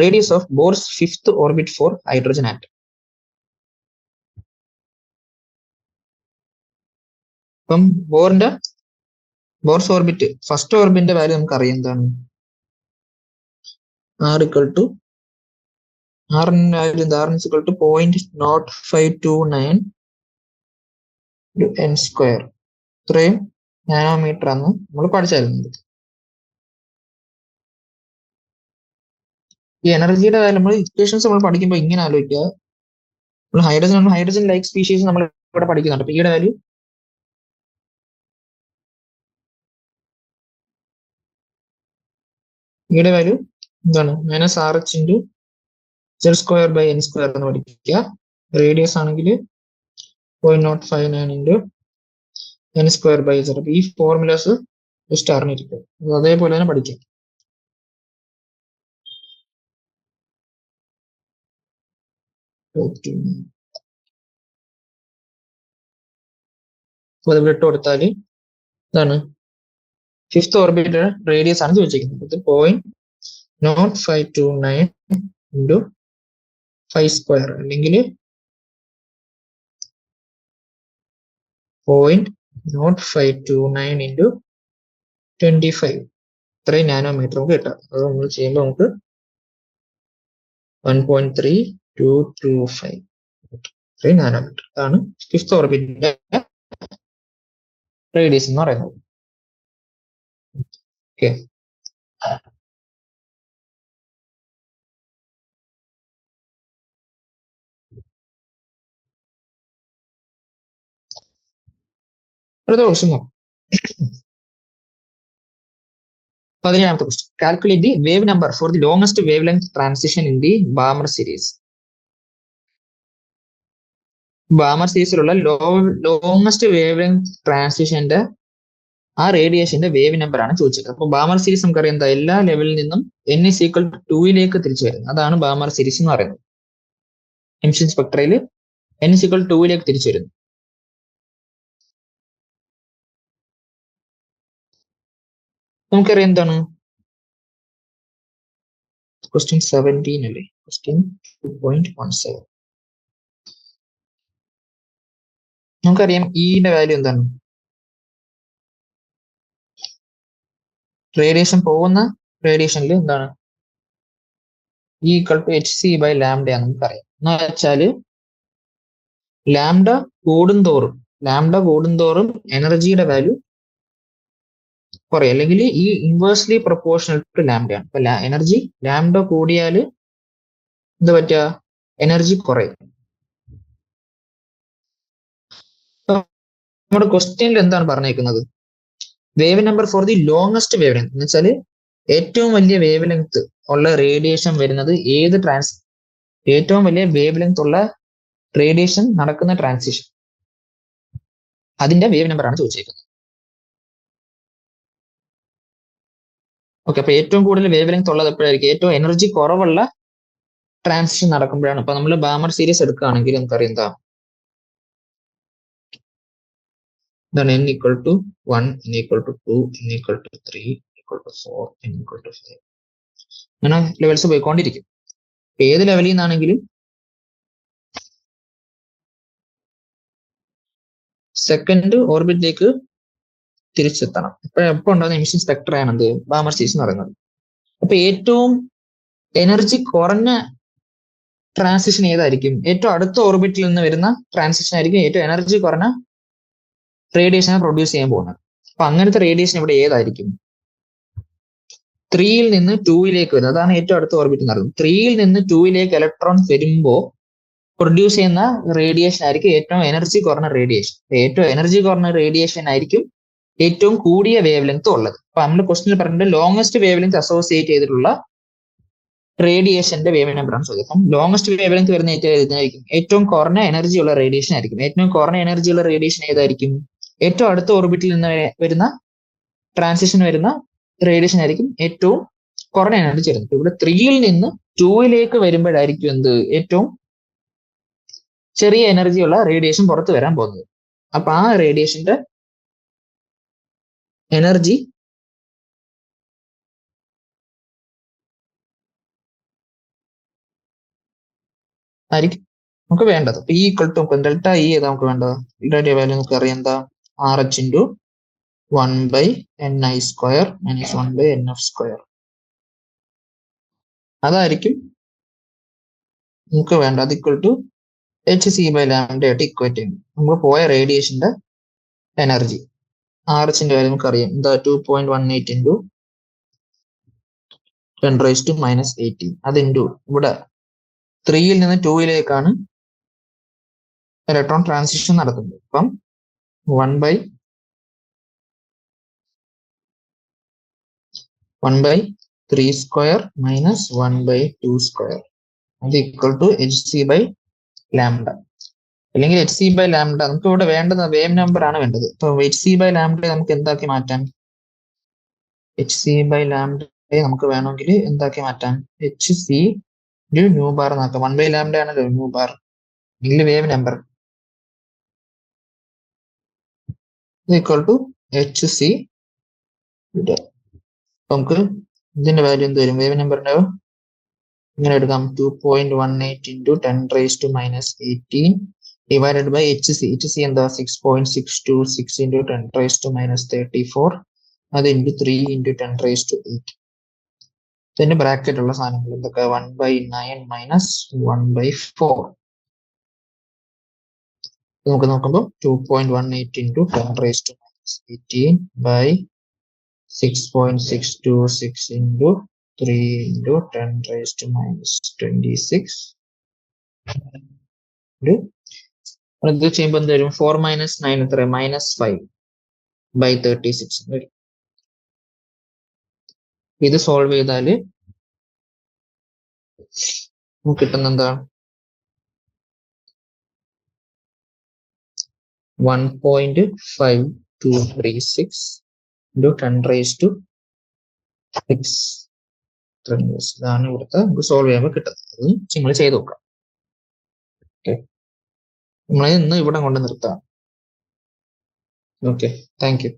radius of Bohr's fifth orbit for hydrogen atom. അപ്പം ബോർസ് ഓർബിറ്റ് ഫസ്റ്റ് ഓർബിറ്റിന്റെ വാല്യൂ നമുക്ക് അറിയാം. എന്താണ്? R equal to R-ന്റെ വാല്യൂ എന്താ? R is equal to 0.0529 n square. ഇത്രയും നാനോമീറ്റർ ആണ് നമ്മൾ പഠിച്ചായിരുന്നു. ഈ എനർജിയുടെ വാല്യൂ നമ്മൾ ഇക്വേഷൻസ് നമ്മൾ പഠിക്കുമ്പോൾ ഇങ്ങനെ ആലോചിക്കുക. നമ്മൾ ഹൈഡ്രജൻ ലൈക്ക് സ്പീഷീസ് നമ്മൾ ഇവിടെ പഠിക്കുന്നുണ്ട്. അപ്പൊ ഈയുടെ വാല്യൂ എന്താണ്? Minus RH into Z square by n square എന്ന് പഠിക്കുക. റേഡിയസ് ആണെങ്കിൽ 0.059 into n square by Z. ഈ ഫോർമുലാസ് ജസ്റ്റ് അറിഞ്ഞിരിക്കും. അതേപോലെ തന്നെ പഠിക്കാം. അപ്പോൾ അത് ഇട്ട് കൊടുത്താൽ ഇതാണ് ഫിഫ്ത്ത് ഓർബിറ്റൽ റേഡിയസ് ആണ് ചോദിച്ചിരിക്കുന്നത്. 0.0529 ഇൻറ്റു 5 സ്ക്വയർ അല്ലെങ്കിൽ 0.0529 ഇൻറ്റു 25 ഇത്രയും നാനോമീറ്റർ നമുക്ക് കിട്ടാം. അത് നമ്മൾ ചെയ്യുമ്പോൾ നമുക്ക് 1.3225 ഇത്രയും നാനോമീറ്റർ. അതാണ് ഫിഫ്ത്ത് ഓർബിറ്റിന്റെ റേഡിയസ് എന്ന് പറയുന്നത്. ഓക്കെ, അടുത്ത ക്വസ്റ്റ്യൻ നോക്കാം. 17ാമത്തെ ക്വസ്റ്റ്യൻ. Calculate the wave number for the longest wave length transition in the Balmer series. Balmer സീരീസിലുള്ള ലോങ്സ്റ്റ് വേവ് ലെങ്ത് ട്രാൻസിഷന്റെ ആ റേഡിയേഷന്റെ വേവ് നമ്പർ ആണ് ചോദിച്ചത്. അപ്പൊ ബാമർ സീരീസ് നമുക്കറിയാം എന്താ, എല്ലാ ലെവലിൽ നിന്നും n = 2 തിരിച്ചു വരുന്നത്. അതാണ് ബാമർ സീരീസ് എന്ന് പറയുന്നത്. എമിഷൻ സ്പെക്ട്രയിൽ n = 2 തിരിച്ചു വരുന്നു. നമുക്കറിയാം എന്താണ് ക്വസ്റ്റ്യൻ 17 അല്ലേ, ക്വസ്റ്റ്യൻ 2.17. നമുക്കറിയാം ഇന്റെ വാല്യൂ എന്താണ്, റേഡിയേഷൻ പോകുന്ന റേഡിയേഷനിൽ എന്താണ് E = hc/λ നമുക്കറിയാം. എന്ന് വെച്ചാല് ലാംഡ കൂടുന്തോറും എനർജിയുടെ വാല്യൂ കുറയും, അല്ലെങ്കിൽ ഈ ഇൻവേഴ്സ്ലി പ്രൊപ്പോർഷണൽ ടു ലാംഡയാണ്. അപ്പൊ എനർജി ലാംഡ കൂടിയാൽ എന്താ പറ്റുക, എനർജി കുറയും. നമ്മുടെ ക്വസ്റ്റ്യനിൽ എന്താണ് പറഞ്ഞേക്കുന്നത്, wave number for the longest wave length എന്ന് വെച്ചാൽ ഏറ്റവും വലിയ വേവ് ലെങ്ത് ഉള്ള റേഡിയേഷൻ വരുന്നത് ഏറ്റവും വലിയ വേവ് ലെങ്ത് ഉള്ള റേഡിയേഷൻ നടക്കുന്ന ട്രാൻസിഷൻ, അതിന്റെ വേവ് നമ്പർ ആണ് ചോദിച്ചേക്കുന്നത്. ഓക്കെ, അപ്പൊ ഏറ്റവും കൂടുതൽ വേവ് ലെങ്ത് ഉള്ളത് എപ്പോഴായിരിക്കും, ഏറ്റവും എനർജി കുറവുള്ള ട്രാൻസിഷൻ നടക്കുമ്പോഴാണ്. അപ്പൊ നമ്മൾ ബാമർ സീരീസ് എടുക്കുകയാണെങ്കിൽ നമുക്കറിയാം എന്താ, ഇതാണ് n = 1, n = 2, n = 3, n = 4, n = 5. അങ്ങനെ ലെവൽസ് പോയിക്കൊണ്ടിരിക്കും. ഏത് ലെവലിൽ നിന്നാണെങ്കിലും സെക്കൻഡ് ഓർബിറ്റിലേക്ക് തിരിച്ചെത്തണം. എപ്പോൾ ഉണ്ടാകുന്ന എമിഷൻ സ്പെക്ട്ര ആണെന്ത്, ബാമർ സീരീസ് എന്ന് പറയുന്നത്. അപ്പൊ ഏറ്റവും എനർജി കുറഞ്ഞ ട്രാൻസിഷൻ ഏതായിരിക്കും, ഏറ്റവും അടുത്ത ഓർബിറ്റിൽ നിന്ന് വരുന്ന ട്രാൻസിഷൻ ആയിരിക്കും ഏറ്റവും എനർജി കുറഞ്ഞ റേഡിയേഷനെ പ്രൊഡ്യൂസ് ചെയ്യാൻ പോകുന്നത്. അപ്പൊ അങ്ങനത്തെ റേഡിയേഷൻ ഇവിടെ ഏതായിരിക്കും, 3യിൽ നിന്ന് 2ലേക്ക് വരുന്നത്. അതാണ് ഏറ്റവും അടുത്ത ഓർബിറ്റ് എന്ന് പറയുന്നത്. 3യിൽ നിന്ന് 2ലേക്ക് ഇലക്ട്രോൺസ് വരുമ്പോൾ പ്രൊഡ്യൂസ് ചെയ്യുന്ന റേഡിയേഷൻ ആയിരിക്കും ഏറ്റവും എനർജി കുറഞ്ഞ റേഡിയേഷൻ. ഏറ്റവും എനർജി കുറഞ്ഞ റേഡിയേഷൻ ആയിരിക്കും ഏറ്റവും കൂടിയ വേവ് ലെങ്ത് ഉള്ളത്. അപ്പൊ നമ്മൾ ക്വസ്റ്റ്യനിൽ പറഞ്ഞിട്ട് ലോങ്സ്റ്റ് വേവ് ലെങ്ത് അസോസിയേറ്റ് ചെയ്തിട്ടുള്ള റേഡിയേഷന്റെ വേവ് നമ്പർ ആണ് ചോദിച്ചത്. അപ്പം ലോങ്സ്റ്റ് വേവ് ലെങ്ത് വരുന്ന ഏതായിരിക്കും, ഏറ്റവും കുറഞ്ഞ എനർജി ഉള്ള റേഡിയേഷൻ ആയിരിക്കും. ഏറ്റവും കുറഞ്ഞ എനർജി ഉള്ള റേഡിയേഷൻ ഏതായിരിക്കും, ഏറ്റവും അടുത്ത ഓർബിറ്റിൽ നിന്ന് വരുന്ന ട്രാൻസിഷൻ വരുന്ന റേഡിയേഷൻ ആയിരിക്കും ഏറ്റവും കുറഞ്ഞ എനർജി വരുന്നത്. ഇവിടെ 3യിൽ നിന്ന് 2ലേക്ക് വരുമ്പോഴായിരിക്കും എന്ത്, ഏറ്റവും ചെറിയ എനർജി ഉള്ള റേഡിയേഷൻ പുറത്ത് വരാൻ പോകുന്നത്. അപ്പൊ ആ റേഡിയേഷന്റെ എനർജി ആയിരിക്കും നമുക്ക് വേണ്ടത്. അപ്പൊ E = ഡെൽറ്റ E ഏതാ നമുക്ക് വേണ്ടത്, ഡെൽറ്റ വാല്യൂ നമുക്ക് അറിയാം എന്താ, RH × 1/ni² - 1/nf². അതായിരിക്കും നമുക്ക് വേണ്ടത്. അത് hc/λ ആയിട്ട് ഇക്വേറ്റ് ചെയ്യും. നമുക്ക് പോയ റേഡിയേഷന്റെ എനർജി RH-ന്റെ വാല്യൂ നമുക്കറിയാം എന്താ, 2.18 × 10⁻⁻18. അത് ഇൻറ്റു ഇവിടെ 3യിൽ നിന്ന് 2ലേക്കാണ് ഇലക്ട്രോൺ ട്രാൻസിഷൻ നടക്കുന്നത്. അപ്പം 1/3² - 1/2². അത് hc/λ അല്ലെങ്കിൽ hc/λ. നമുക്ക് ഇവിടെ വേണ്ടത് വേവ് നമ്പർ ആണ് വേണ്ടത്. അപ്പൊ hc/λ നമുക്ക് എന്താക്കി മാറ്റാം, hc/λ നമുക്ക് വേണമെങ്കിൽ എന്താക്കി മാറ്റാം, hc ഒരു ന്യൂ ബാർ നോക്കാം. 1/λ ആണല്ലോ ന്യൂ ബാർ. ഇതിൽ wave number equal to HC. നമുക്ക് ഇതിന്റെ വാല്യൂ എന്ത് വരും? വേവ് നമ്പറിന്റെ ഇങ്ങനെ എടുക്കാം. 2.18 into 10⁻⁻18 ഡിവൈഡഡ് ബൈ HC എന്താ? 6.626 into 10⁻⁻34 അത് into 3 into 10⁻8. ഇതിന്റെ ബ്രാക്കറ്റ് ഉള്ള സാധനങ്ങൾ എന്തൊക്കെ? 1/9 മൈനസ് 1/4. നമുക്ക് നോക്കുമ്പോൾ 2.18 into 10⁻⁻18 by 6.626 into 3 into 10⁻⁻26. ഇത് ചെയ്യുമ്പോൾ എന്ത് വരും? 4 minus 9 എത്ര? -5/36 വരും. ഇത് സോൾവ് ചെയ്താല് കിട്ടുന്ന എന്താ? 1.5236 into 10⁻6. ഇതാണ് ഇവിടുത്തെ നമുക്ക് സോൾവ് ചെയ്യുമ്പോൾ കിട്ടുന്നത്. നിങ്ങൾ ചെയ്ത് നോക്കാം. ഓക്കെ, നമ്മൾ ഇന്ന് ഇവിടെ കൊണ്ട് നിർത്താം. Okay, thank you.